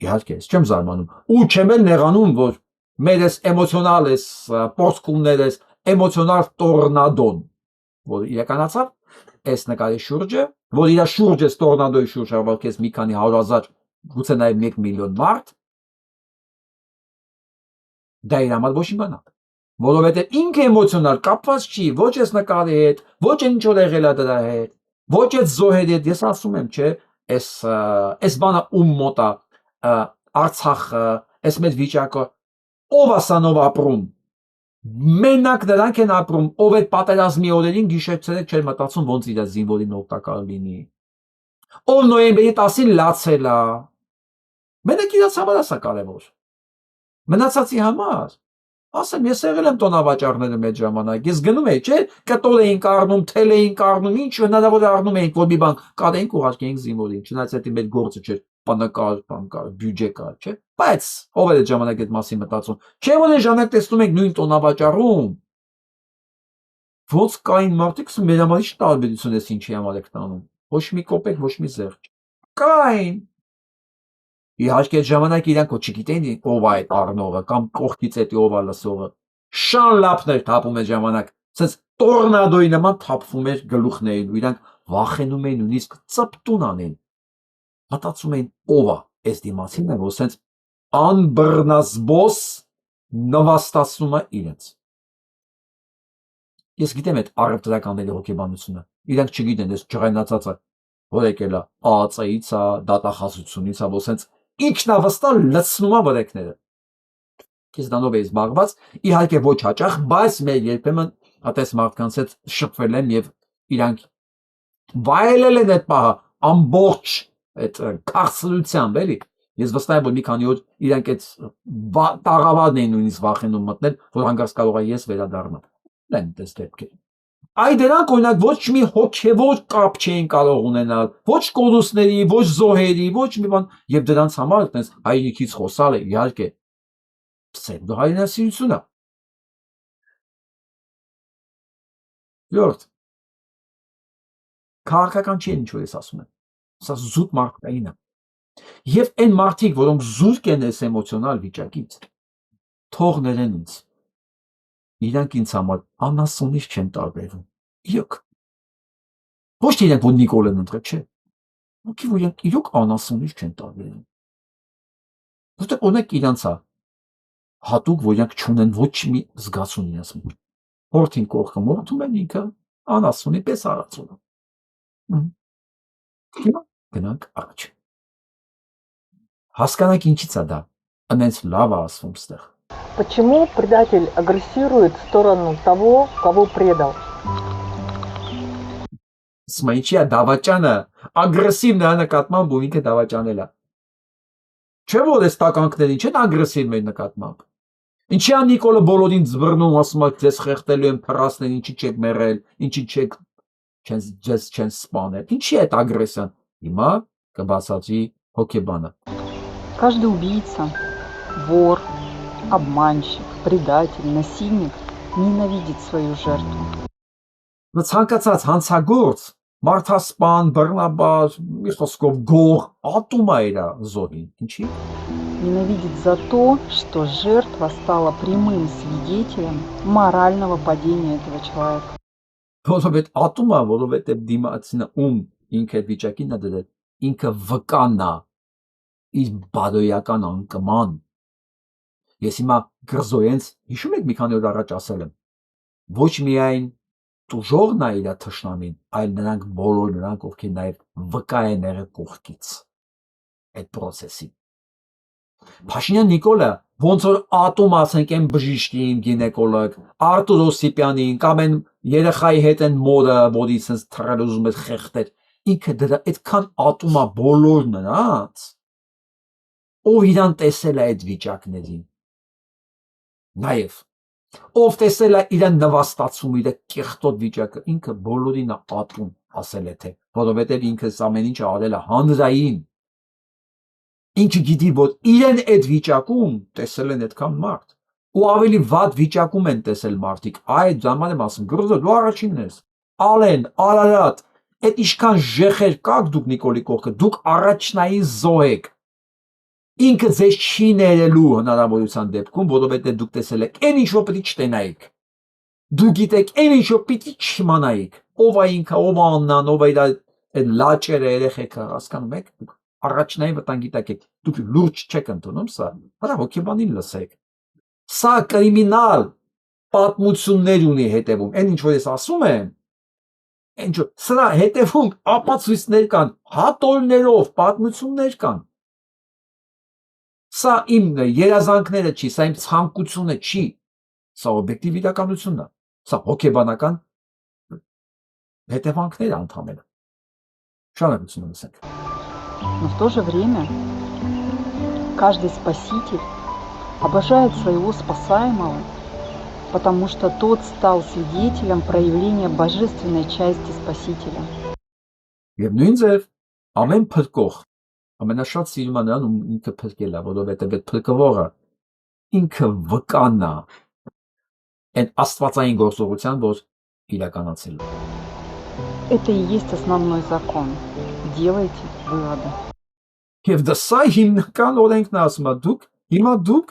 Իհարկե, ես չեմ զարմանում, ու չեմ էլ նեղանում, որ մեր այս էմոցիոնալ այս պոստկումներ այս էմոցիոնալ տորնադոն, որ իրականացավ այս նկարի շուրջը, որ իր շուրջը տորնադոյի շուրջ հավաքեց մի քանի 100,000, գուցե նաև 1 միլիոն մարդ, դա իր համար ոչ մի բան է, որովհետև ինքը էմոցիոնալ կապված չի ոչ այս նկարի հետ, ոչ ինչ որ եղել է դրա հետ, ոչ այդ զոհերի հետ, ես ասում եմ, չէ, այս բանը ում մոտ է, Արցախը, այս մեր վիճակը, ով ասանով ապրում։ Մենակ նրանք են ապրում, ով այդ պատերազմի օրերին գիշերցերեք չէր մտածում ոնց իր զինվորին օգտակար լինի։ Ով նոյեմբերի 10-ին լացել է։ Մենակ իրաց համար է սա կարևոր։ Մնացածի համար։ Ասեմ, ես եղել եմ տոնավաճառները մեր ժամանակ, ես գնում էի, չէ, կտոր էինք առնում, թել էինք առնում, ինչ հնարավոր է առնում էինք, որ մի բան կարեինք ուղարկեինք զինվորին, չնայած այդ մեր գործը չէր, բանկար, բյուջե կար, չէ։ Բայց ով էր այդ ժամանակ այդ մասին մտածում։ Չէ՞ որ այն ժամանակ տեսնում ենք նույն տոնավաճառում ոնց կային մարդիկ, մեր համար ինչ տարբերություն է ինչի համար եք տանում։ Ոչ մի կոպեկ, ոչ մի զեղչ։ Կային։ Իհարկե այդ ժամանակ իրանք չգիտեին ով է այդ առնողը կամ կողքից էդ ով է լսողը։ Շան լապներ թափում այդ ժամանակ, ասես տորնադոյի նման թափվում էր գլուխներին ու իրանք վախենում էին նույնիսկ ծպտուն անեն։ Մտածում էին ով է այս դիմացինը, որ ասենց անբռնազբոս նվաստացնում է իրենց։ Ես գիտեմ այդ առևտրականների հոգեբանությունը։ Իրանք չգիտեն այս ջղայնացածը, որ եկել է ԱԱՑ-ից է, դատախազությունից է, որ ասենց ինքնավստահ լցնում է վրեքները։ Ես դանով էի զբաղված, իհարկե ոչ հաճախ, բայց մեր երբեմն այդպես մարդկանց հետ շփվել եմ եւ իրանք վայելել են այդ պահը ամբողջ այդ քաղցրությամբ, էլի։ Ես վստահ եմ, որ մի քանի օր իրանք այդ տաղավարն էին նույնիսկ վախենում մտնել, որ հանգարց կարող է ես վերադառնամ։ Լեն դες դեպքեր։ Այ դրանք օրինակ ոչ մի հոգևոր կապ չէին կարող ունենալ, ոչ կորուստների, ոչ զոհերի, ոչ մի բան, եւ դրանց համար այդպես հայրենիքից խոսալ է, իհարկե, պսեվդո հայրենասիրություն է։ Յորդ, քաղաքական չի ինչ որ ես ասում եմ, սա զուտ մարդկային է։ Եվ այն մարդիկ, որոնք զուրկ են այս էմոցիոնալ վիճակից, թող ներեն ինձ։ Իրանք ինձ համար անասունից չեն տարբերվում։ Իրոք։ Ոչ թե իրենք որ Նիկոլ են ընտրել, չէ։ Ոգի որ իրենք իրոք անասունից չեն տարբերվում։ Որտեղ օրինակ իրանց է հատուկ, որ իրենք չունեն ոչ մի զգացում իրենց մոտ։ Հորթին կողքը մորթում են ինքը անասունի պես արածում։ Գնանք առաջ։ Հասկանանք ինչից է դա։ Անենց լավ է ասվում ստեղ։ Почему предатель агрессирует в сторону того, кого предал? Սմայիչիա դավաճանը ագրեսիվ նրա նկատմամբ ու ինքը դավաճանել է։ Չէ՞ որ այս տականքներին չեն ագրեսիվ մեր նկատմամբ։ Ինչի՞ է Նիկոլը բոլորին զբռնում, ասում է ձեզ խեղդելու են փռասներ, ինչի չեք մեռել, ինչի չեք չեն սպանել։ Ինչի է այդ ագրեսիան։ Հիմա կբացատրի հոգեբանը։ Каждый убийца, вор, обманщик, предатель, насильник ненавидит свою жертву. Ցանկացած հանցագործ, մարդասպան, բռնաբար, մի խոսքով գող, ատում է իր զոհին։ Ինչի՞։ Ненавидит за то, что жертва стала прямым свидетелем морального падения этого человека. Որովհետև ատում է, որովհետև դիմացինը ում ինքը այդ վիճակին է դրել, ինքը վկան է իր բարոյական անկման։ Ես հիմա գրզոյենց հիշում եք մի քանի օր առաջ ասել եմ, ոչ միայն տուժողն է իր թշնամին, այլ նրանք բոլոր նրանք, ովքեր նաև վկա են եղել կողքից այդ process-ի։ Փաշինյան Նիկոլը ոնց որ ատում ասենք այն բժիշկին, գինեկոլոգ, Արտուր Օսիպյանին կամ այն երեխայի հետ այն մորը, որի sense թռել ուզում է խեղդել, ինքը դրա այդքան ատում է բոլոր նրանց, ով իրան տեսել է այդ վիճակներին։ Նաև ով տեսել է իրան նվաստացում, իր կեղտոտ վիճակը, ինքը բոլորին է ատում, ասել է թե, որովհետև ինքը ամեն ինչ արել է հանրային։ Ինքը գիտի, որ իրեն այդ վիճակում տեսել են այդքան մարդ, ու ավելի վատ վիճակում են տեսել մարդիկ, այդ ժամանակ եմ ասում, գրոզը դու առաջինն ես, Ալեն, Արարատ, այդ ինչքան ժեխեր կաք դուք Նիկոլի կողքը, դուք առաջնային զոհ եք, ինքը ձեզ չի ներելու հնարավորության դեպքում, որովհետև դուք տեսել եք այն ինչ որ պիտի չտենայիք, դուք գիտեք այն ինչ որ պիտի չիմանայիք, ով է ինքը, ով է Աննան, ով է իր այդ լաճերը երեխեքը, հասկանում եք, դուք առաջնային վտանգի տակ եք, դուք լուրջ չեք ընդունում սա, հələ հոգեբանին լսեք, սա կրիմինալ պատմություններ ունի հետևում, այն ինչ որ ես ասում եմ, սրա հետևում ապացույցներ կան, հատորներով պատմություններ կան, Սա իմ երազանքները չի, սա իմ ցանկությունը չի, սա օբյեկտիվ իրականությունն է, սա հոգեբանական հետևանքներ ընդհանրապես։ Շարունակություն ունենք։ Но в то же время каждый спаситель обожает своего спасаемого, потому что тот стал свидетелем проявления божественной части Спасителя. Եվ նույն ձև ամեն փրկող ամենաշատ սիրում է նրան, ում ինքը փրկել է, որովհետև այդ փրկվողը ինքը վկանա այդ աստվածային գործողության, որ իրականացել է։ Это и есть основной закон. Делайте выводы. Եվ դա սա հիմնական օրենքն է, ասում է, դուք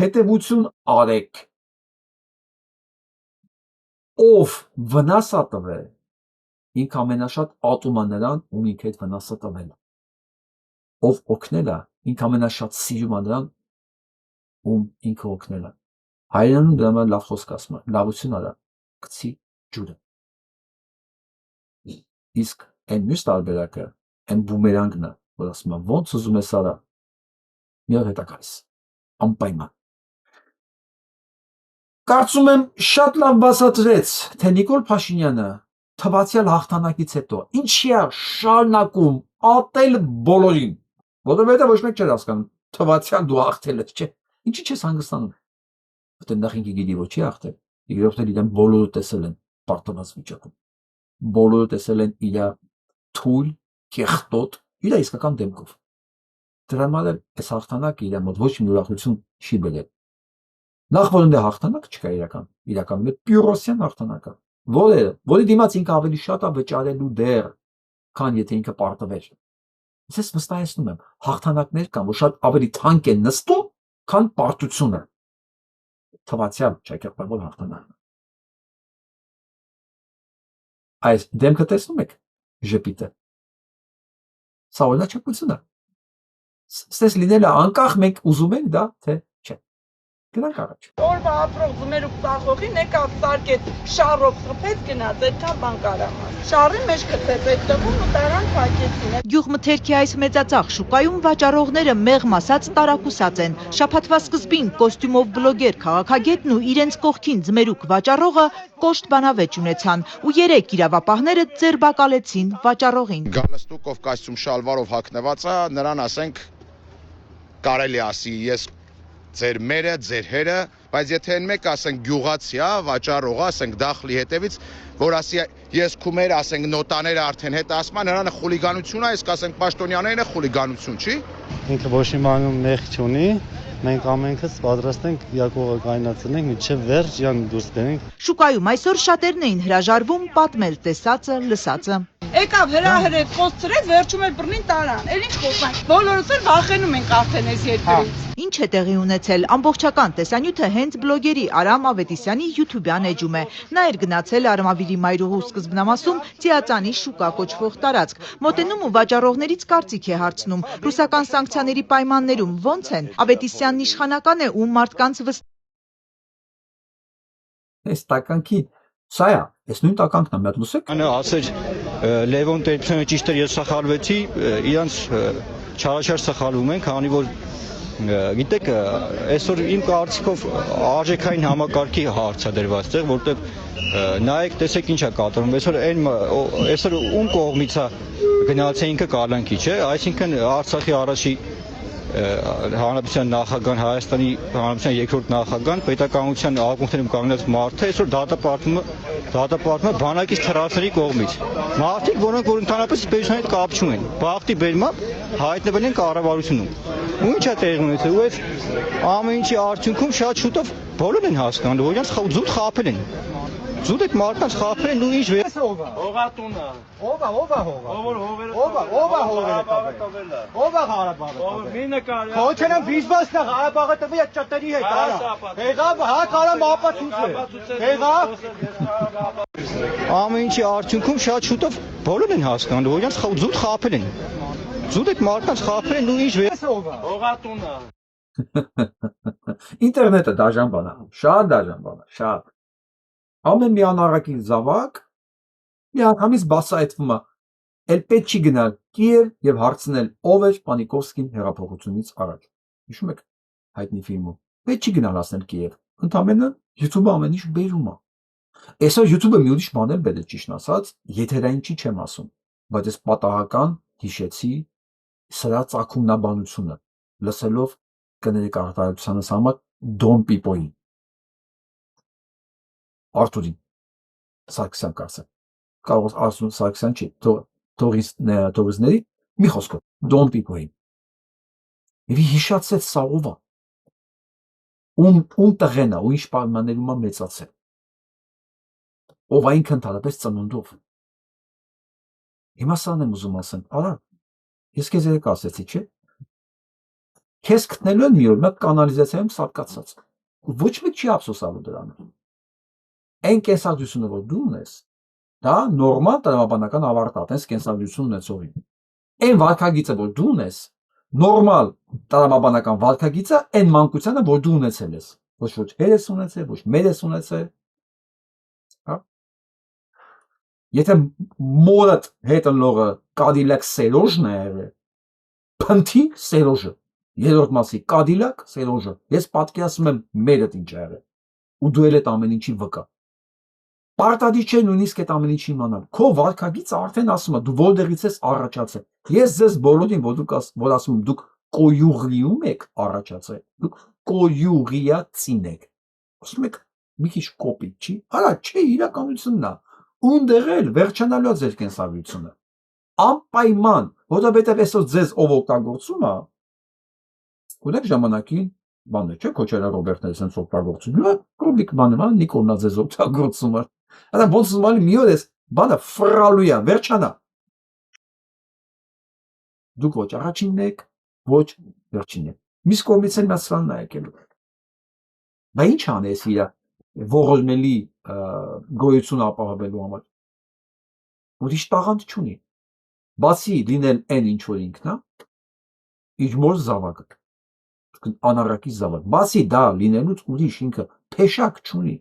հետևություն արեք։ Ով վնաս է տվել, ինքը ամենաշատ ատում է նրան, ում ինքը այդ վնասը տվել է։ Ով օգնել է, ինքը ամենաշատ սիրում է նրան, ում ինքը օգնել է։ Հայերենում դրա համար լավ խոսք ասում է, լավություն արա, գցի ջուրը։ Իսկ այն մյուս տարբերակը, այն բումերանգն է, որ ասում է, ոնց ուզում ես արա, մի օր հետա գալիս, անպայման։ Կարծում եմ շատ լավ բացատրեց, թե Նիկոլ Փաշինյանը թվացյալ հաղթանակից հետո ինչի է շարունակում ատել բոլորին, որովհետև ոչ մեկ չէր հասկանում, թվացյալ դու հաղթել ես, չէ, ինչի չես հանգստանում, որտեղ նախ ինքը գիտի ոչ չի հաղթել, երկրորդը իրեն բոլորը տեսել են պարտված վիճակում, բոլորը տեսել են իր թույլ, կեղտոտ, իր իսկական դեմքով։ Դրա համար էլ այս հաղթանակը իր մոտ ոչ մի ուրախություն չի բերել։ Նախ որոնց հաղթանակ չկա իրականում է Պյուրոսյան հաղթանակը, որի դիմաց ինքը ավելի շատ է վճարելու դեռ, քան եթե ինքը պարտվեր։ Ես վստահեցնում եմ, հաղթանակներ կան, որ շատ ավելի թանկ են նստում, քան պարտությունը։ Թվացյալ ճակերտավոր հաղթանակն։ Այս դեմքը տեսնում եք, ժպիտը։ Սա օրինաչափություն է։ Ստես լինել է անկախ մենք ուզում ենք դա, թե չէ։ Գնանք առաջ։ Օրվա ապրող զմերուկ ծախողին եկավ սարկեց շարով խփեց գնաց այդքան բան կարամա։ Շարի մեջ գտեց այդ տղուն ու տարան փակեցին։ Գյուղմթերքի այս մեծածախ շուկայում վաճառողները մեղմ ասած տարակուսած են։ Շաբաթվա սկզբին կոստյումով բլոգեր քաղաքագետն ու իրենց կողքին զմերուկ վաճառողը կոշտ բանավեճ ունեցան ու 3 իրավապահները ձերբակալեցին վաճառողին։ Գալստուկով կոստյում շալվարով հագնված է, նրան ասենք կարելի ասի ես ձեր մերը, ձեր հերը, բայց եթե այն մեկ ասենք գյուղացի է, վաճառող, ասենք դախլի հետևից, որ ասի ես քու մերը, ասենք նոտաները արդեն հետ ասում են, նրան խուլիգանություն է, իսկ ասենք պաշտոնյաներն է խուլիգանություն, չի։ Ինքը ոչ մի բանում մեղ չունի, մենք ամենքս պատրաստ ենք յակողը կայնացնենք, մինչև վերջ յան դուրս բերենք։ Շուկայում այսօր շատերն էին հրաժարվում պատմել տեսածը, լսածը։ Եկավ հրահրեց, խոսցրեց, վերջում էլ բռնին տարան։ Էլ ինչ խոսանք։ Բոլորս էլ վախենում ենք արդեն այս երկրից։ Ինչ է տեղի ունեցել, ամբողջական տեսանյութը հենց բլոգերի Արամ Ավետիսյանի YouTube-յան էջում է։ Նա էր գնացել Արմավիրի մայրուղու սկզբնամասում Ծիածանի շուկա կոչվող տարածք։ Մոտենում ու վաճառողներից կարծիք է հարցնում։ Ռուսական սանկցիաների պայմաններում ո՞նց են։ Ավետիսյանն իշխանական է ու մարդկանց Այս տականքի սա է, այս նույն տականքն է, մի հատ լսեք։ Անա ասեր Լևոն Տեր-Փեսյանը ճիշտ է, ես սխալվեցի, իրանց չարաչար սխալվում են, քանի որ գիտեք, այսօր իմ կարծիքով արժեքային համակարգի հարց է դրված այդտեղ, որտեղ նայեք, տեսեք ինչ է կատարվում, այսօր ում կողմից է գնացել ինքը կալանքի, չէ, այսինքն Արցախի առաջի Հանրապետության նախագահան, Հայաստանի Հանրապետության երկրորդ նախագահան, պետականության ակունքներում կանգնած մարդը այսօր դատապարտվում է բանակից թռածների կողմից։ Մարդիկ, որոնք որ ընդհանրապես պետության հետ կապ չունեն, բախտի բերմամբ հայտնվել են կառավարությունում։ Ու ինչ է տեղի ունեցել, ու այս ամեն ինչի արդյունքում շատ շուտով բոլորն են հասկանում, որ իրենց զուտ խաբել են։ Զուտ այդ մարդկանց խաբել են ու ինչ վեր։ Հողատունը։ Ով է Ղարաբաղը։ Մի նկար։ Քոչենը բիզնեսն է Ղարաբաղը տվի այդ ճտերի հետ արա։ Եղավ, հա կարամ ապացույց է։ Եղավ։ Ամեն ինչի արդյունքում շատ շուտով բոլորն են հասկանում, որ իրենց զուտ խաբել են։ Զուտ այդ մարդկանց խաբել են ու ինչ վեր։ Հողատունը։ Ինտերնետը դաժան բան է, շատ դաժան բան է, շատ։ Ամեն մի անառակի զավակ միանգամից բացահայտվում է, էլ պետք չի գնալ Կիև եւ հարցնել ով էր Պանիկովսկին հեղափոխությունից առաջ։ Հիշում եք հայտնի ֆիլմը։ Պետք չի գնալ ասել Կիև։ Ընդամենը YouTube-ը ամեն ինչ բերում է։ Այսօր YouTube-ը մի ուրիշ բան էլ բերեց, ճիշտ ասած, եթերային չի չեմ ասում, բայց ես պատահական հիշեցի սրա ծագումնաբանությունը, լսելով կներեք արտահայտությանս համար Դոն Պիպոյին, Արթուրին Սարգսյան կարծեմ, կարող ասում Սարգսյան չի, Թորիզների մի խոսքով, Դոն Պիպոյին, և հիշացեց սա ով է, ում տղեն է, ու ինչ պայմաններում է մեծացել, ով այնք ընդհանրապես ծնունդով։ Հիմա սան եմ ուզում ասեմ, արա, ես քեզ երեք ասեցի, չէ՞։ Քեզ գտնելու են մի օր մեկ կանալիզացիայում սարկացած։ Ոչ մեկ չի ափսոսալու դրանով։ Այն կենսագրությունը, որ դու ունես, դա նորմալ տրամաբանական ավարտատ, այս կենսագրություն ունեցողին։ Այն վարքագիծը, որ դու ունես, նորմալ տրամաբանական վարքագիծը այն մանկությանը, որ դու ունեցել ես։ Ոչ հեր ես ունեցել, ոչ մեր ես ունեցել։ Եթե մորդ հետ ընլողը Cadillac Seroj-ն է եղել, փնթի Seroj-ը, երրորդ մասի Cadillac Seroj-ը, ես պատկերացնում եմ մերդ ինչ է եղել, ու դու էլ այդ ամեն ինչի վկա։ Պարտադիր չէ նույնիսկ այդ ամեն ինչի իմանալ, քո վարքագիծը արդեն ասում է, դու որտեղից ես առաջացել։ Ես ձեզ բոլորին, որ ասում եմ, դուք կոյուղիում եք առաջացել, դուք կոյուղիացին եք։ Ասում եք, մի քիչ կոպիտ չի, արա չէ, իրականությունն է։ Ունդեղ էլ վերջանալու է ձեր կենսագրությունը։ Անպայման, որովհետև այսօր ձեզ ով օգտագործում է, ունեք ժամանակին բանը չէ, քոչերա Ռոբերտն էս օգտագործում է, Ռոբիկ բանը, Նիկոլնա ձեզ օգտագործում է։ Այդա ոնց ուզում ալի մի օր էս բանը ֆրալու է, վերջանա։ Դուք ոչ առաջինն եք, ոչ վերջինն եք։ Միս կողմից էլ մասրան է եկել։ Բա ինչ անես իր ողորմելի գոյություն ապահովելու համար։ Ուրիշ տաղանդ չունի։ Բացի լինել այն ինչ որ ինքն է, իր մոր զավակը, անառակի զավակ։ Բացի դա լինելուց ուրիշ ինքը փեշակ չունի,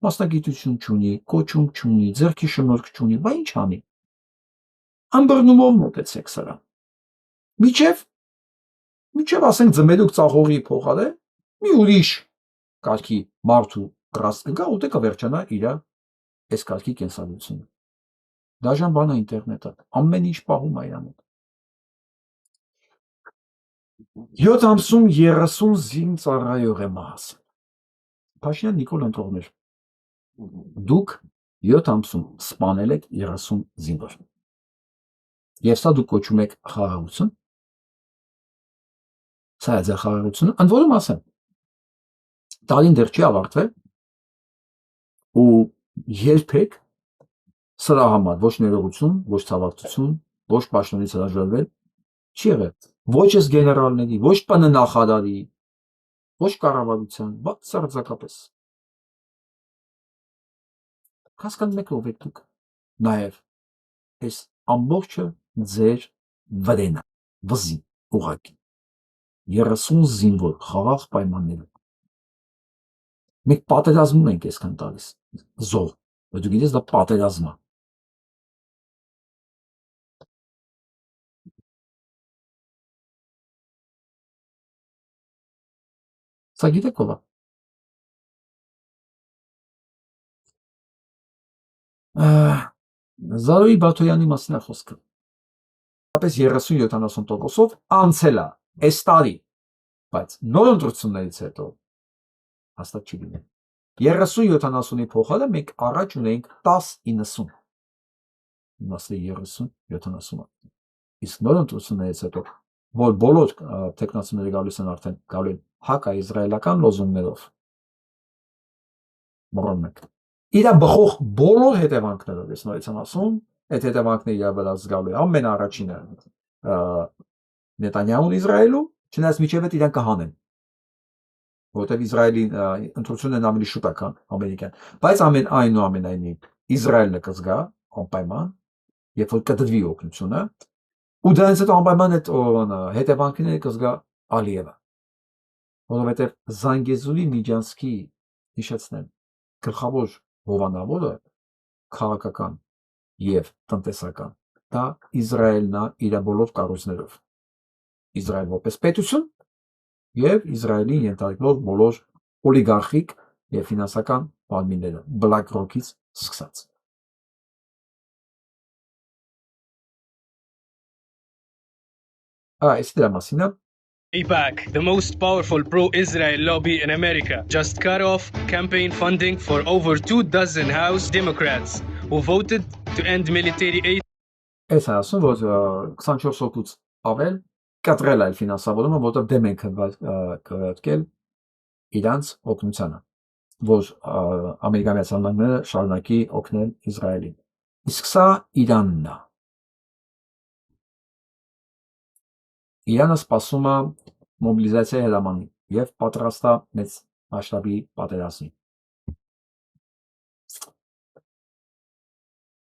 մասնագիտություն չունի, կոչում չունի, ձեռքի շնորհք չունի, բա ինչ անի։ Ըմբռնումով մոտեցեք սրան։ Միջև ասենք ձմերուկ ծաղողի փոխարեն մի ուրիշ կարգի մարդու ռաստ կգա ու դե կվերջանա իր այս կարգի կենսագրությունը։ Դաժան բան է ինտերնետը, ամեն ինչ պահում է իր մոտ։ 7 ամսում 30 զինք ծառայող եմ հասել։ Փաշինյան Նիկոլ ընտրողներ, դուք 7 ամսում սպանել եք 30 զինվոր։ Եվ սա դուք կոչում եք խաղաղություն։ Սա է ձեր խաղաղությունը, ընդ որում ասեմ, տարին դեռ չի ավարտվել ու երբեք սրա համար ոչ ներողություն, ոչ ցավակցություն, ոչ պաշտոնից հրաժարվել չի եղել։ Ոչ ես գեներալների, ոչ ՊՆ նախարարի, ոչ կառավարության, բացարձակապես։ Հասկանում եք ով եք դուք։ Նաև այս ամբողջը ձեր վրեն է, վզի, ուղղակի։ 30 զինվոր խաղաղ պայմաններում։ Մենք պատերազմում ենք այսքան տալիս, զոհ, բայց դու գիտես դա պատերազմ է։ Սա գիտեք ով է։ Զարոյի Բաթոյանի մասին է խոսքը։ Ապես 30-70%-ով անցել է այս տարի, բայց նոր ընտրություններից հետո հաստատ չի լինել։ 30-70-ի փոխարեն մենք առաջ ունենք 10-90։ Մասը 30-70-ը։ Իսկ նոր ընտրություններից հետո, որ բոլոր տեխնացիները գալիս են արդեն գալու են հակաիզրայելական լոզունգներով, մոռանում եք։ Իրա բխող բոլոր հետևանքներով, ես նորից եմ ասում, այդ հետևանքները իր վրա զգալու է ամենաառաջինը Նետանյահուն Իսրայելու, չնայած միջև այդ իրան կհանեն, որովհետև Իսրայելի ընտրությունն ավելի շուտ է, քան ամերիկյան, բայց այնուամենայնիվ Իսրայելը կզգա անպայման, երբ որ կդրվի օգնությունը, ու դրանից հետո անպայման այդ հետևանքները կզգա Ալիևը, որովհետև Զանգեզուրի Միջանցքի հիշեցնեմ, գլխավոր հովանավորը քաղաքական եւ տնտեսական, դա Իսրայելն է իր բոլոր կառույցներով։ Իսրայել որպես պետություն եւ Իսրայելի ենթարկվող բոլոր օլիգարխիկ եւ ֆինանսական մարմինները BlackRock-ից սկսած։ Այս դրա մասին է AIPAC, the most powerful pro-Israel lobby in America, just cut off campaign funding for over 24 House Democrats who voted to end military aid. Այս ասում որ 24 հոգուց ավել կտրել այլ ֆինանսավորումը, որտեղ դեմ են կրկել իրանց օգնությանը, որ Ամերիկայի Միացյալ Նահանգները շարունակի օգնել Իսրայելին։ Իսկ սա Իրանն է։ Իրանը սպասում է մոբիլիզացիայի հրամանի եւ պատրաստ է մեծ մասշտաբի պատերազմի։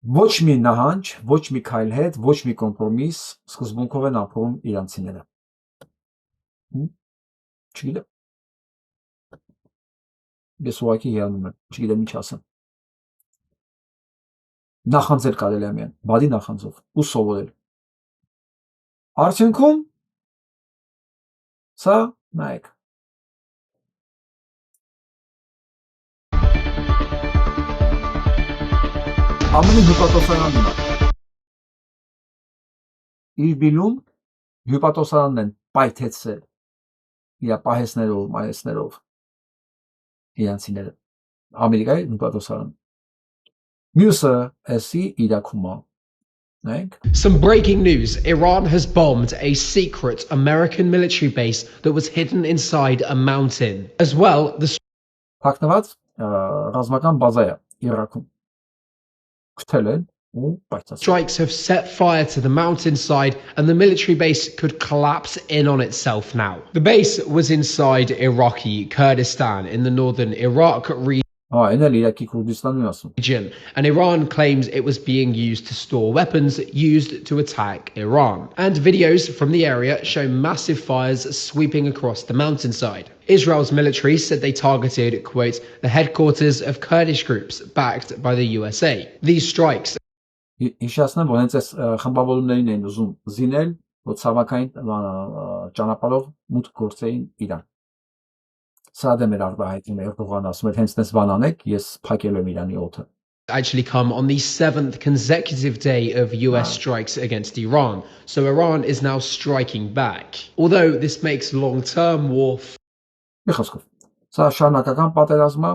Ոչ մի նահանջ, ոչ մի քայլ հետ, ոչ մի կոմպրոմիս սկզբունքով են ապրում իրանցիները։ Չգիտեմ։ Ես ուղղակի հիանում եմ, չգիտեմ ինչ ասեմ։ Նախանձել կարելի է միայն, բադի նախանձով ու սովորել։ Արդյունքում սա նայեք։ Ամենի հյուպատոսարանն է։ Իրբիլում հյուպատոսարանն են պայթեցրել իր պահեսներով, մայեսներով իրանցիները։ Ամերիկայի հյուպատոսարան։ Մյուսը էսի Իրաքում է։ Նայեք։ Some breaking news. Iran has bombed a secret American military base that was hidden inside a mountain. As well, the Հակնված ռազմական բազա է Իրաքում։ Strikes have set fire to the mountainside and the military base could collapse in on itself now. The base was inside Iraqi Kurdistan in the northern Iraq region, and Iran claims it was being used to store weapons used to attack Iran. And videos from the area show massive fires sweeping across the mountainside. Israel's military said they targeted, quote, the headquarters of Kurdish groups backed by the USA. These strikes Հիշեցնեմ, որ հենց այս խմբավորումներին են ուզում զինել, որ ցավակային ճանապարհով մուտք գործեին Իրան։ Սա դեմ էր արտահայտում Էրդողանը, ասում էր հենց դες բան անեք, ես փակել եմ Իրանի օդը։ Actually come on the 7th consecutive day of US strikes against Iran. So Iran is now striking back. Although this makes long-term war Միխոսկով։ Սա շարունակական պատերազմ է,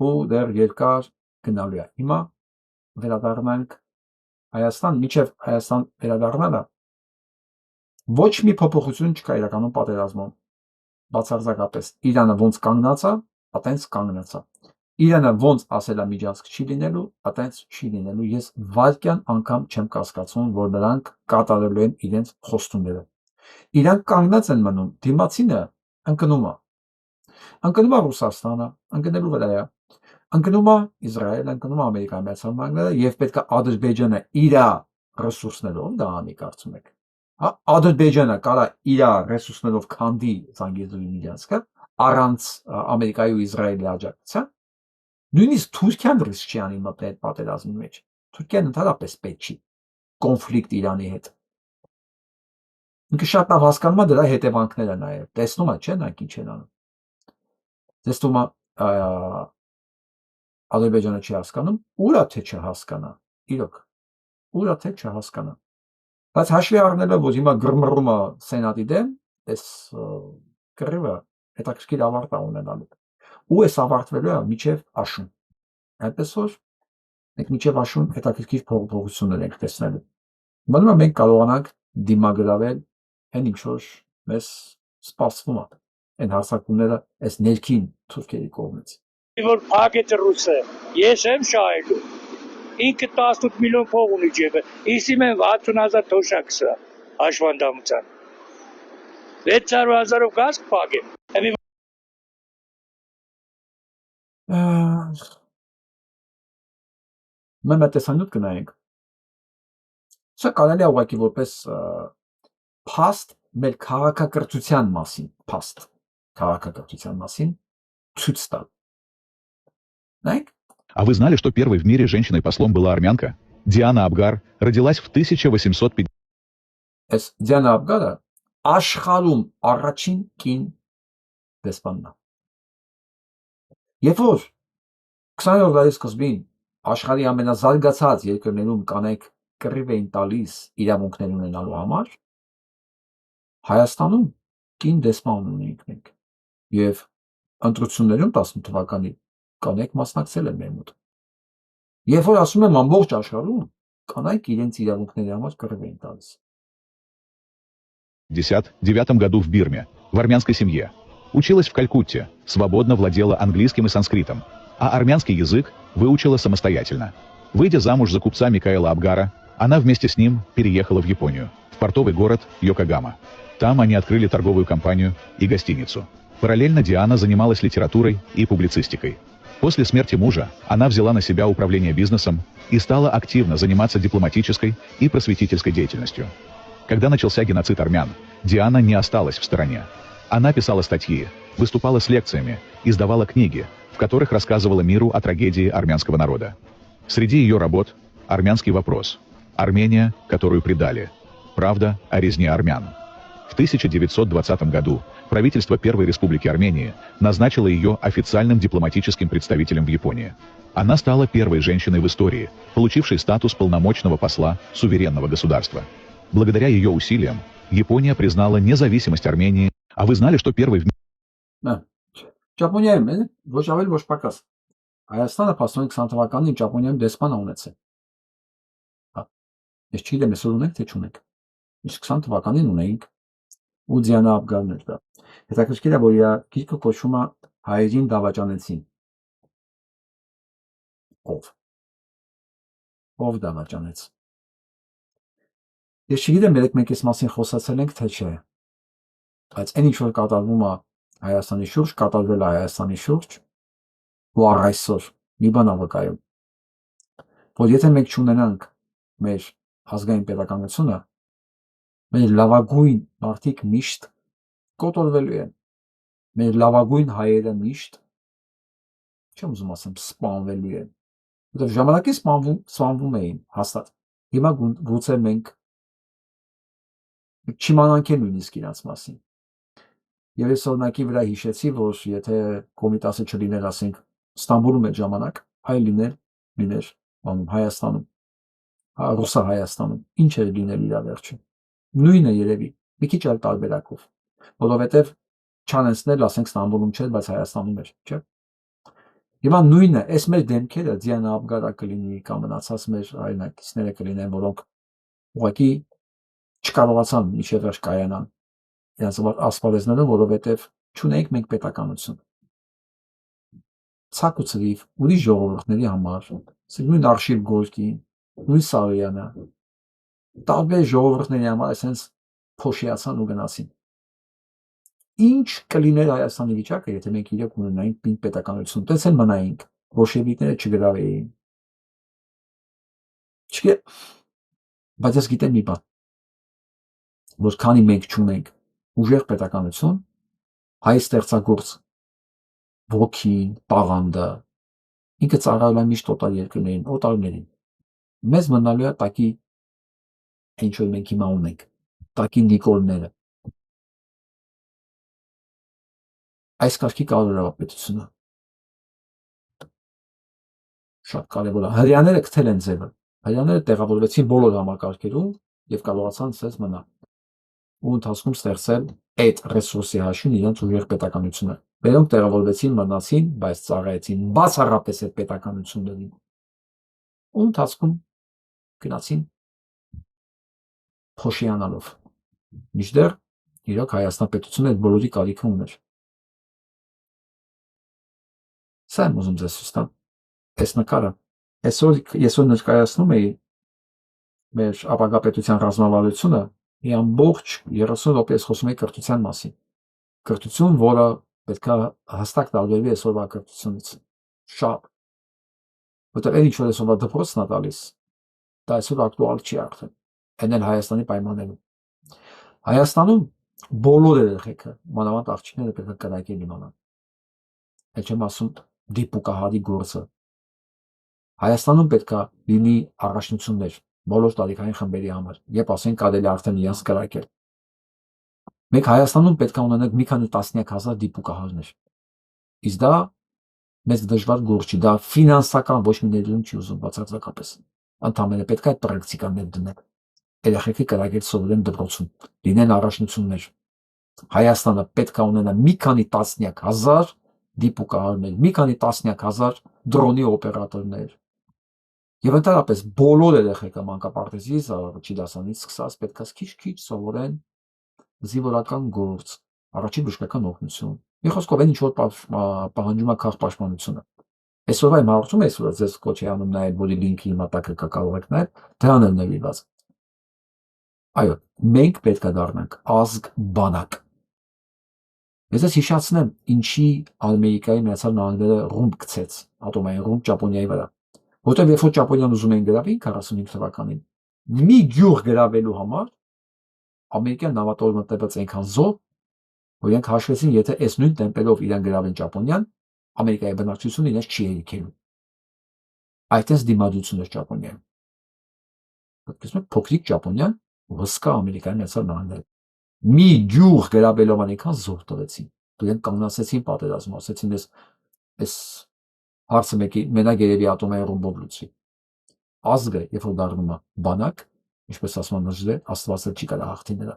ու դեռ երկար գնալու է։ Հիմա վերադառնանք Հայաստան, միջև Հայաստան վերադառնալը ոչ մի փոփոխություն չկա իրականում պատերազմում։ Բացարձակապես Իրանը ոնց կանգնած է, այտենց կանգնած է։ Իրանը ոնց ասել է միջանցք չի լինելու, այտենց չի լինելու։ Ես վարկյան անգամ չեմ կասկածում, որ նրանք կատարելու են իրենց խոստումները։ Իրանք կանգնած են մնում, դիմացինը ընկնում է։ Ընկնում է Ռուսաստանը, ընկնելու վրա է։ Ընկնում է Իսրայելը, ընկնում է Ամերիկայի Միացյալ Նահանգները եւ պետք է Ադրբեջանը իր ռեսուրսներով դա անի կարծում եք։ Հա Ադրբեջանը կարա իր ռեսուրսներով քանդի Զանգեզուրի միջանցքը առանց Ամերիկայի ու Իսրայելի աջակցության։ Նույնիսկ Թուրքիան ռիսկ չի անի մտնել պատերազմի մեջ։ Թուրքիան ընդհանրապես պետք չի կոնֆլիկտ Իրանի հետ։ Ինքը շատ լավ հասկանում է դրա հետևանքները նաեւ։ Տեսնում է, չէ՞, նա ինչ են անում։ Տեսնում է Ադրբեջանը չի հասկանում, ուրա թե չհասկանա, իրոք, ուրա թե չհասկանա։ Բայց հաշվի առնելով, որ հիմա գրմռում է սենատի դեմ, այս կռիվը հետաքրքիր ավարտ է ունենալու։ Ու այս ավարտվելու է միջև աշուն։ Այնպես որ մենք միջև աշուն հետաքրքիր փոփոխություններ ենք տեսնելու։ Մնում է մենք կարողանանք դիմագրավել այն ինչ որ մեզ սպասվում է, այն հարձակումները այս ներքին թուրքերի կողմից։ Որ փակեցը ռուսը, ես եմ շահելու, ինքը 18 միլիոն փող ունի ջեբը, իսի մեն 60,000 թոշակ սա, հաշվանդամության, 600,000-ով գազ կպագեմ, Մենք տեսանյութ կնայենք, սա կարելի է ուղղակի որպես փաստ մեր քաղաքակրթության մասին, փաստ քաղաքակրթության մասին ցույց տալ։ А вы знали, что первой в мире женщиной-послом была армянка? Диана Абгар родилась в 1850. Диана Абгара աշխարհում առաջին կին դեսպանն է։ Երբ որ 20-րդ դարի սկզբին աշխարհի ամենազարգացած երկրներում կանայք կռիվ էին տալիս իրավունքներ ունենալու համար, Հայաստանում կին դեսպան ունեինք մենք եւ ընտրություններում 18 թվականի կանայք մասնակցել են մեր մոտ։ Երբ որ ասում եմ ամբողջ աշխարհում կանայք իրենց իրավունքների համար կռիվ էին տալիս։ В 1959 году в Бирме, в армянской семье. Училась в Калькутте, свободно владела английским и санскритом, а армянский язык выучила самостоятельно. Выйдя замуж за купца Микаэла Абгара, она вместе с ним переехала в Японию, в портовый город Йокогама. Там они открыли торговую компанию и гостиницу. Параллельно Диана занималась литературой и публицистикой. После смерти мужа она взяла на себя управление бизнесом и стала активно заниматься дипломатической и просветительской деятельностью. Когда начался геноцид армян, Диана не осталась в стороне. Она писала статьи, выступала с лекциями, издавала книги, в которых рассказывала миру о трагедии армянского народа. Среди ее работ «Армянский вопрос», «Армения, которую предали», «Правда о резне армян». В 1920 году правительство Первой Республики Армении назначило ее официальным дипломатическим представителем в Японии. Она стала первой женщиной в истории, получившей статус полномочного посла суверенного государства. Благодаря ее усилиям Япония признала независимость Армении. А вы знали, что первый в Ճապոնիայում է, ոչ ավելի ոչ պակաս։ Հայաստանը 20 թվականին Ճապոնիայում դեսպան ունեցել։ Հա։ Ես չգիտեմ, այսօր ունենք թե չունենք։ Իսկ 20 թվականին ունեինք ու Դիանա Աբգարն էր դա։ Հետաքրքիր է, որ իր գիրքը կոչվում է Հայերին դավաճանեցին։ Ով դավաճանեց։ Ես չգիտեմ, երեք մենք այս մասին խոսացել ենք, թե չէ։ Բայց այն ինչ որ կատարվում է Հայաստանի շուրջ, կատարվել է Հայաստանի շուրջ, ու առ այսօր մի բան ա վկայում, որ եթե մենք չունենանք մեր ազգային պետականությունը, մեր լավագույն մարդիկ միշտ կոտորվելու են, մեր լավագույն հայերը միշտ, չեմ ուզում ասեմ, սպանվելու են, որտեղ ժամանակին սպանվում էին, հաստատ, հիմա գուցե մենք չիմանանք էլ նույնիսկ իրանց մասին։ Եվ ես օրինակի վրա հիշեցի, որ եթե Կոմիտասը չլիներ, ասենք, Ստամբուլում այդ ժամանակ, այլ լիներ Հայաստանում, Ռուսա-Հայաստանում, ինչ էր լինել իր վերջը։ Նույնը երևի, մի քիչ այլ տարբերակով, որովհետև չանեցնել, ասենք, Ստամբուլում չէր, բայց Հայաստանում էր, չէ՞։ Հիմա նույնը, այս մեր դեմքերը Դիանա Աբգարը կլինի կամ մնացած մեր հայրենակիցները կլինեն, որոնք ուղղակի չկարողացան մինչև վերջ կայանան իրենց ասպարեզներով, որովհետև չունենք մենք պետականություն։ Ցակ ու ցրիվ, ուրիշ ժողովուրդների համար, նույն Արշիվ Գորկին, նույն Սարոյանը, տարբեր ժողովուրդների համար այսպես փոշիացան ու գնացին։ Ինչ կլիներ Հայաստանի վիճակը, եթե մենք իրոք ունենայինք պետականություն, տես էլ մնայինք, բոլշևիկները չգրավեին։ Բայց ես գիտեմ մի բան, որ քանի մենք չունենք ուժեղ պետականություն, հայ ստեղծագործ ոգին, տաղանդը, ինքը ծառայել է միշտ օտար երկրներին, օտարներին։ Մեզ մնալու է տակի ինչ որ մենք հիմա ունենք, տակի նիկոլները։ Այս կարգի կառավարապետությունը շատ կարևոր է։ Հրեաները գտել են ձևը։ Հրեաները տեղավորվեցին բոլոր համակարգերում եւ կարողացան ցած մնալ։ Ու ընթացքում ստեղծել այդ ռեսուրսի հաշվին իրենց ուժեղ պետականությունը։ Որոնք տեղավորվեցին, մնացին, բայց ծառայեցին բացառապես այդ պետականություններին։ Ու ընթացքում գնացին փոշիանալով։ Մինչդեռ իրոք Հայաստան պետությունը այդ բոլորի կարիքը ուներ։ Սա եմ ուզում ձեզ ցույց տամ։ Այս նկարը այսօր ներկայացնում էի մեր ապագա պետության ռազմավարությունը մի ամբողջ 30 րոպե խոսում էի կրթության մասին։ Կրթություն, որը պետք է հստակ տարբերվի այսօրվա կրթությունից։ Շատ։ Որտեղ այն ինչ որ այսօրվա դպրոցն է տալիս, դա այսօր ակտուալ չի արդեն։ Այն էլ Հայաստանի պայմաններում։ Հայաստանում բոլոր երեխեքը, մանավանդ աղջիկները պետք է կրակել իմանան։ Այդ չեմ ասում դիպուկահարի գործը։ Հայաստանում պետք է լինի առաջնություններ բոլոր տարիքային խմբերի համար, երբ ասեն կարելի արդեն իրենց կրակել։ Մենք Հայաստանում պետք է ունենանք մի քանի տասնյակ հազար դիպուկահարներ։ Իսկ դա մեծ դժվար գործ չի, դա ֆինանսական ոչ մի ներդրում չի ուզում բացարձակապես։ Ընդհանրապես պետք է այդ պրակտիկաներ դնել։ Երեխեքի կրակել սովորեն դպրոցում, լինեն առաջնություններ։ Հայաստանը պետք է ունենա մի քանի տասնյակ հազար դիպուկահարներ, մի քանի տասնյակ հազար դրոնի օպերատորներ։ Եվ ընդհանրապես բոլոր երեխեքը մանկապարտեզից, առաջի դասանից սկսած պետք է քիչ-քիչ սովորեն զինվորական գործ, առաջին բժշկական օգնություն։ Մի խոսքով այն ինչ որ պահանջում է քաղաքապաշտպանությունը։ Այսօրվա իմ հարցում այսօր ձեզ կոչ է անում նայել, որի լինքի մատակը կարող եք նայել, դրան էլ նվիրված։ Այո, մենք պետք է դառնանք ազգ բանակ։ Ես ես հիշացնեմ, ինչի Ամերիկայի Միացյալ Նահանգները ռումբ գցեց, ատոմային ռումբ Ճապոնիայի վրա։ Որտեղ երբ որ Ճապոնիան ուզում էին գրավի 45 թվականին, մի գյուղ գրավելու համար ամերիկյան նավատորմը տևեց այնքան զոհ, որ իրենք հաշվեցին, եթե այս նույն տեմպերով իրեն գրավեն Ճապոնիան, Ամերիկայի բնակչությունը իրենց չի հերիքելու։ Այդպես դիմադրություն էր Ճապոնիայում։ Փոքրիկ Ճապոնիան հսկա Ամերիկայի Միացյալ Նահանգները։ Մի գյուղ գրավելով այնքան զոհ տվեցին, իրենք կանգնացրեցին պատերազմը, ասեցին այս հարցը մենակ երևի ատոմային ռումբով լուծվի։ Ազգը, երբ որ դառնում է բանակ, ինչպես ասում են նժդե, Աստված չի կարող հաղթի նրա։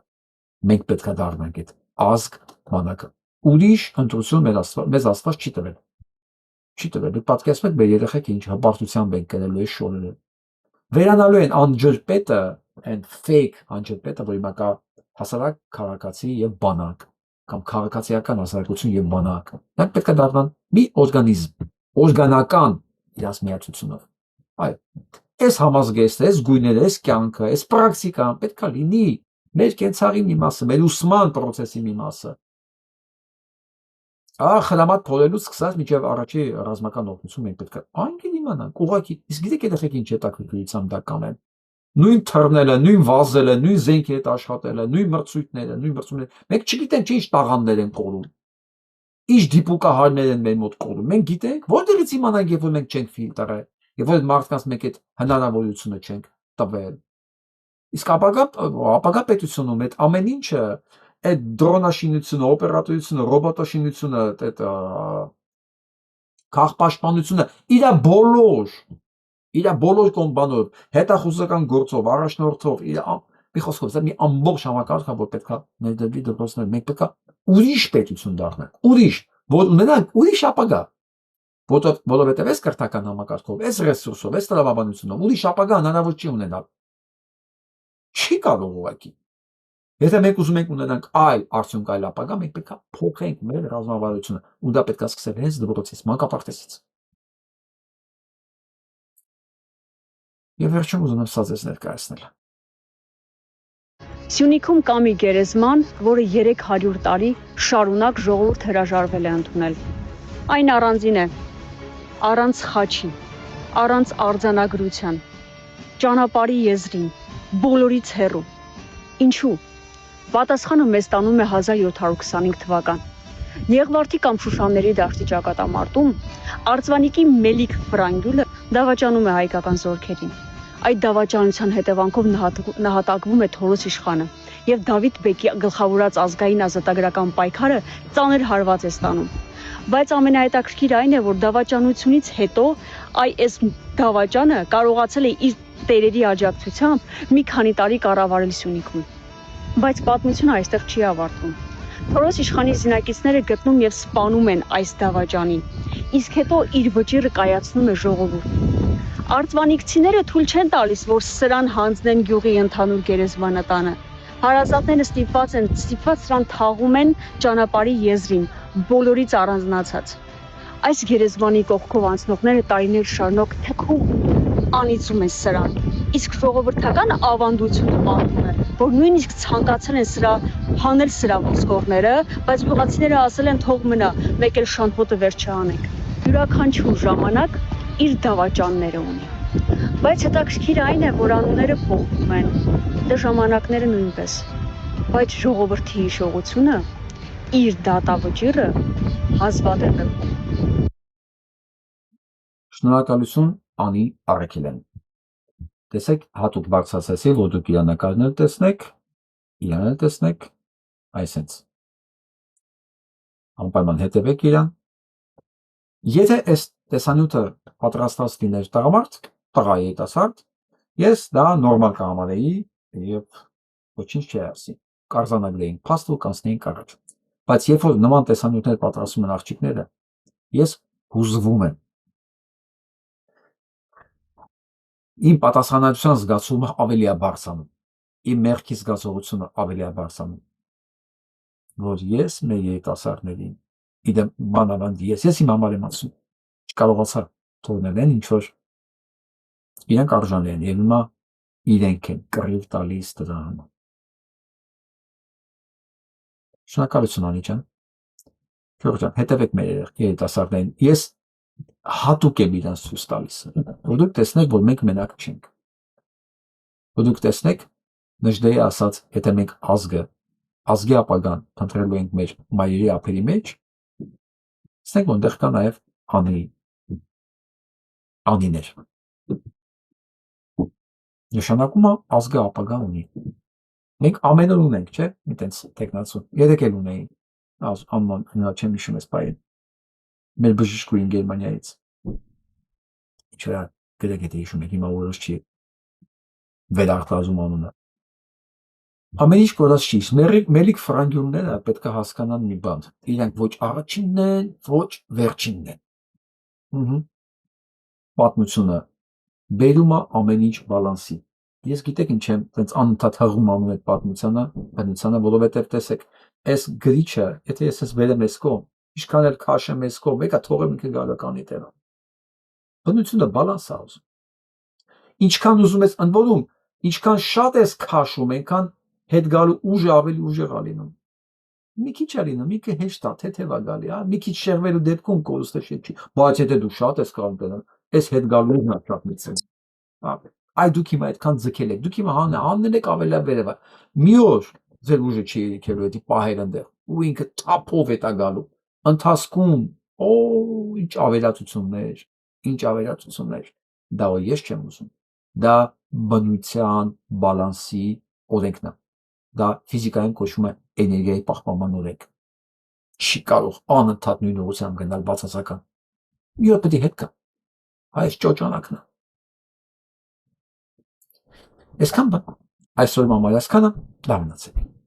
Մենք պետք է դառնանք այդ ազգ բանակը։ Ուրիշ ընտրություն մեզ Աստված չի տվել։ Չի տվել։ Դուք պատկերացնեք մեր երեխեքը ինչ հպարտությամբ են կրելու այս շորերը։ Վերանալու են անջրպետը, այն fake անջրպետը, որ հիմա կա հասարակ քաղաքացի եւ բանակ, կամ քաղաքացիական հասարակություն եւ բանակ։ Նրանք պետք է դառնան մի օրգանիզմ, օրգանական իրաց միացությունով։ Այո, այս համազգեստը, այս գույները, այս կյանքը, այս պրակտիկան պետք է լինի մեր կենցաղի մի մասը, մեր ուսման process-ի մի մասը։ Խնամատ փորելուց սկսած մինչև առաջի ռազմական օգնություն մենք պետք է անգին իմանանք, ուղղակի, իսկ գիտեք երեխեք ինչ հետաքրքրությամբ դա կանեն։ Նույն թռնելը, նույն վազելը, նույն զենքի հետ աշխատելը, նույն մրցույթները։ Մենք չգիտենք ինչ տաղանդներ են կորում։ Ինչ դիպուկահարներ են մեր մոտ կորում։ Մենք գիտենք, որտեղից իմանանք, երբ որ մենք չենք ֆիլտրել, երբ որ մարդկանց մեկ այդ հնարավորությունը չենք տվել։ Իսկ ապագա պետությունում այդ ամեն ինչը, այդ դրոնաշինությունը, օպերատորությունը, ռոբոտաշինությունը, այդ քաղաքապաշտպանությունը, իր բոլոր կոմբանով, հետախուզական գործով, առաջնորդով, մի խոսքով, դա մի ամբողջ համակարգ է, որ պետք է ներդրվի դպրոցներ, մենք պետք է ուրիշ պետություն դառնանք, ուրիշ, որ ունենանք ուրիշ ապագա, որովհետև այս կրթական համակարգով, այս ռեսուրսով, այս տրամաբանությունով ուրիշ ապագա հնարավոր չի ունենալ։ Չի կարող ուղղակի։ Եթե մենք ուզում ենք ունենանք այլ արդյունք, այլ ապագա, մենք պետք է փոխենք մեր ռազմավարությունը, ու դա պետք է սկսել հենց դպրոցից, մանկապարտեզից։ Եվ վերջում ուզում եմ սա ձեզ ներկայացնել։ Սյունիքում կա մի գերեզման, որը 300 տարի շարունակ ժողովուրդ հրաժարվել է ընդունել։ Այն առանձին է, առանց խաչի, առանց արձանագրության, ճանապարհի եզրին, բոլորից հեռու։ Ինչու՞։ Պատասխանը մեզ տանում է 1725 թվական։ Եղվարդի կամ Շուշանների դաշտի ճակատամարտում Արծվանիկի Մելիք Ֆրանգյուլը դավաճանում է հայկական զորքերին։ Այդ դավաճանության հետևանքով նահատակվում է Թորոս իշխանը, եւ Դավիթ բեկի գլխավորած ազգային ազատագրական պայքարը ծանր հարված է ստանում։ Բայց ամենահետաքրքիրը այն է, որ դավաճանությունից հետո այս դավաճանը կարողացել է իր տերերի աջակցությամբ մի քանի տարի կառավարել Սյունիքում։ Բայց պատմությունը այստեղ չի ավարտվում։ Թորոս իշխանի զինակիցները գտնում եւ սպանում են այս դավաճանին, իսկ հետո իր վճիռը կայացնում է ժողովուրդը։ Արծվանիկցիները թույլ չեն տալիս, որ սրան հանձնեն գյուղի ընդհանուր գերեզմանատանը։ Հարազատները ստիպված սրան թաղում են ճանապարհի եզրին, բոլորից առանձնացած։ Այս գերեզմանի կողքով անցնողները տարիներ շարունակ թքում անիծում են սրան, իսկ ժողովրդական ավանդությունը պատմում է, որ նույնիսկ ցանկացել են հանել սրա ոսկորները, բայց գյուղացիները ասել են թող մնա, մեկ էլ շանթոտը վերջ չանենք։ Յուրաքանչյուր ժամանակ իր դավաճանները ունի։ Բայց հետաքրքիրը այն է, որ անունները փոխվում են, դե ժամանակները նույնպես։ Բայց ժողովրդի հիշողությունը, իր դատավճիռը հազվադեպ է։ Շնորհակալություն Անի Արաքելյան։ Տեսեք, հատուկ բարձրացեցի, որ դուք իր նկարն էլ տեսնեք, իրան էլ տեսնեք, այսենց անպայման հետևեք իրան։ Եթե այս տեսանյութը պատրաստված լիներ տղամարդ, տղա երիտասարդ, ես դա նորմալ կհամարեի եւ ոչինչ չի ասի։ Կարձանագրեին փաստ ու կանցնեին առաջ։ Բայց երբ որ նման տեսանյութեր պատրաստում են աղջիկները, ես հուզվում եմ։ Իմ պատասխանատվության զգացումը ավելի է բարձրանում։ Իմ մեղքի զգացողությունը ավելի է բարձրանում։ Որ ես մեր երիտասարդներին, իդեմ մանավանդ ես իմ համար եմ ասում, չկարողացա թողնել են ինչ որ իրենք արժանի են եւ հիմա իրենք են կռիվ տալիս դրա համար։ Շնորհակալություն Անի ջան։ Գյորգ ջան, հետևեք մեր երիտասարդներին։ Ես հատուկ եմ իրանց ցույց տալիս, որ դուք տեսնեք, որ մենք մենակ չենք։ Որ դուք տեսնեք, Նժդեի ասած, եթե մենք ազգի ապագան փնտրելու ենք մեր մայրերի ափերի մեջ, տեսնենք, որ այնտեղ կա նաև անիներ։ Նշանակում է ազգը ապագա ունի։ Մենք ամեն օր ունենք, չէ՞, մի տենց տեխնացու։ Երեք էլ ունեին, անման հնա չեմ հիշում ես բայեն։ Մեր բժիշկուին Գերմանիայից։ Ինչա գրեք եթե հիշում եք, հիմա որոշ չի վերարտազում անունը։ Ամեն ինչ կորած չի, մելիք ֆրանգյունները պետք է հասկանան մի բան, իրենք ոչ առաջինն են, ոչ վերջինն են։ Պատմությունը բերում է ամեն ինչ բալանսի։ Ես գիտեք ինչ եմ, տենց անընդհատ հղում անում այդ բնությանը, որովհետև տեսեք, այս գրիչը, եթե ես ես վերեմ ես կողմ, ինչքան էլ քաշեմ ես կողմ, եկա թողեմ ինքը գալականի տեղը։ Բնությունը բալանս է ուզում։ Ինչքան ուզում ես ընդ ինչքան շատ ես քաշում, այնքան հետ գալու ուժը ավելի ուժեղ է լինում։ Մի քիչ է լինում, մի քիչ հեշտ է, թեթև է գալի, հա, մի քիչ շեղվելու դեպքում կորուստը չի, բայց եթե դու շատ ես կարող դնել, այս հետ գալու ուժն է շատ մեծ։ Այ դուք հիմա այդքան ձգել եք, դուք հիմա հանել եք ավելի վերևը։ Մի օր ձեր ուժը չի եկելու էդի պահել այնտեղ, ու ինքը թափով է տա գալու։ Ընթացքում, ինչ ավերածություններ, ինչ ավերածություններ։ Դա որ ես չեմ ուզում։ Դա բնության բալանսի օրենքն է։ Դա ֆիզիկայում կոչվում է էներգիայի պահպանման օրենք։ Չի կարող անընդհատ նույն ուղղությամբ գնալ բացասական։ Մի օր պետք է հետ գա։ Այս ճոճանակն է։ Այսքան բան, այսօր մամայ այսքանը լավ մնացեք։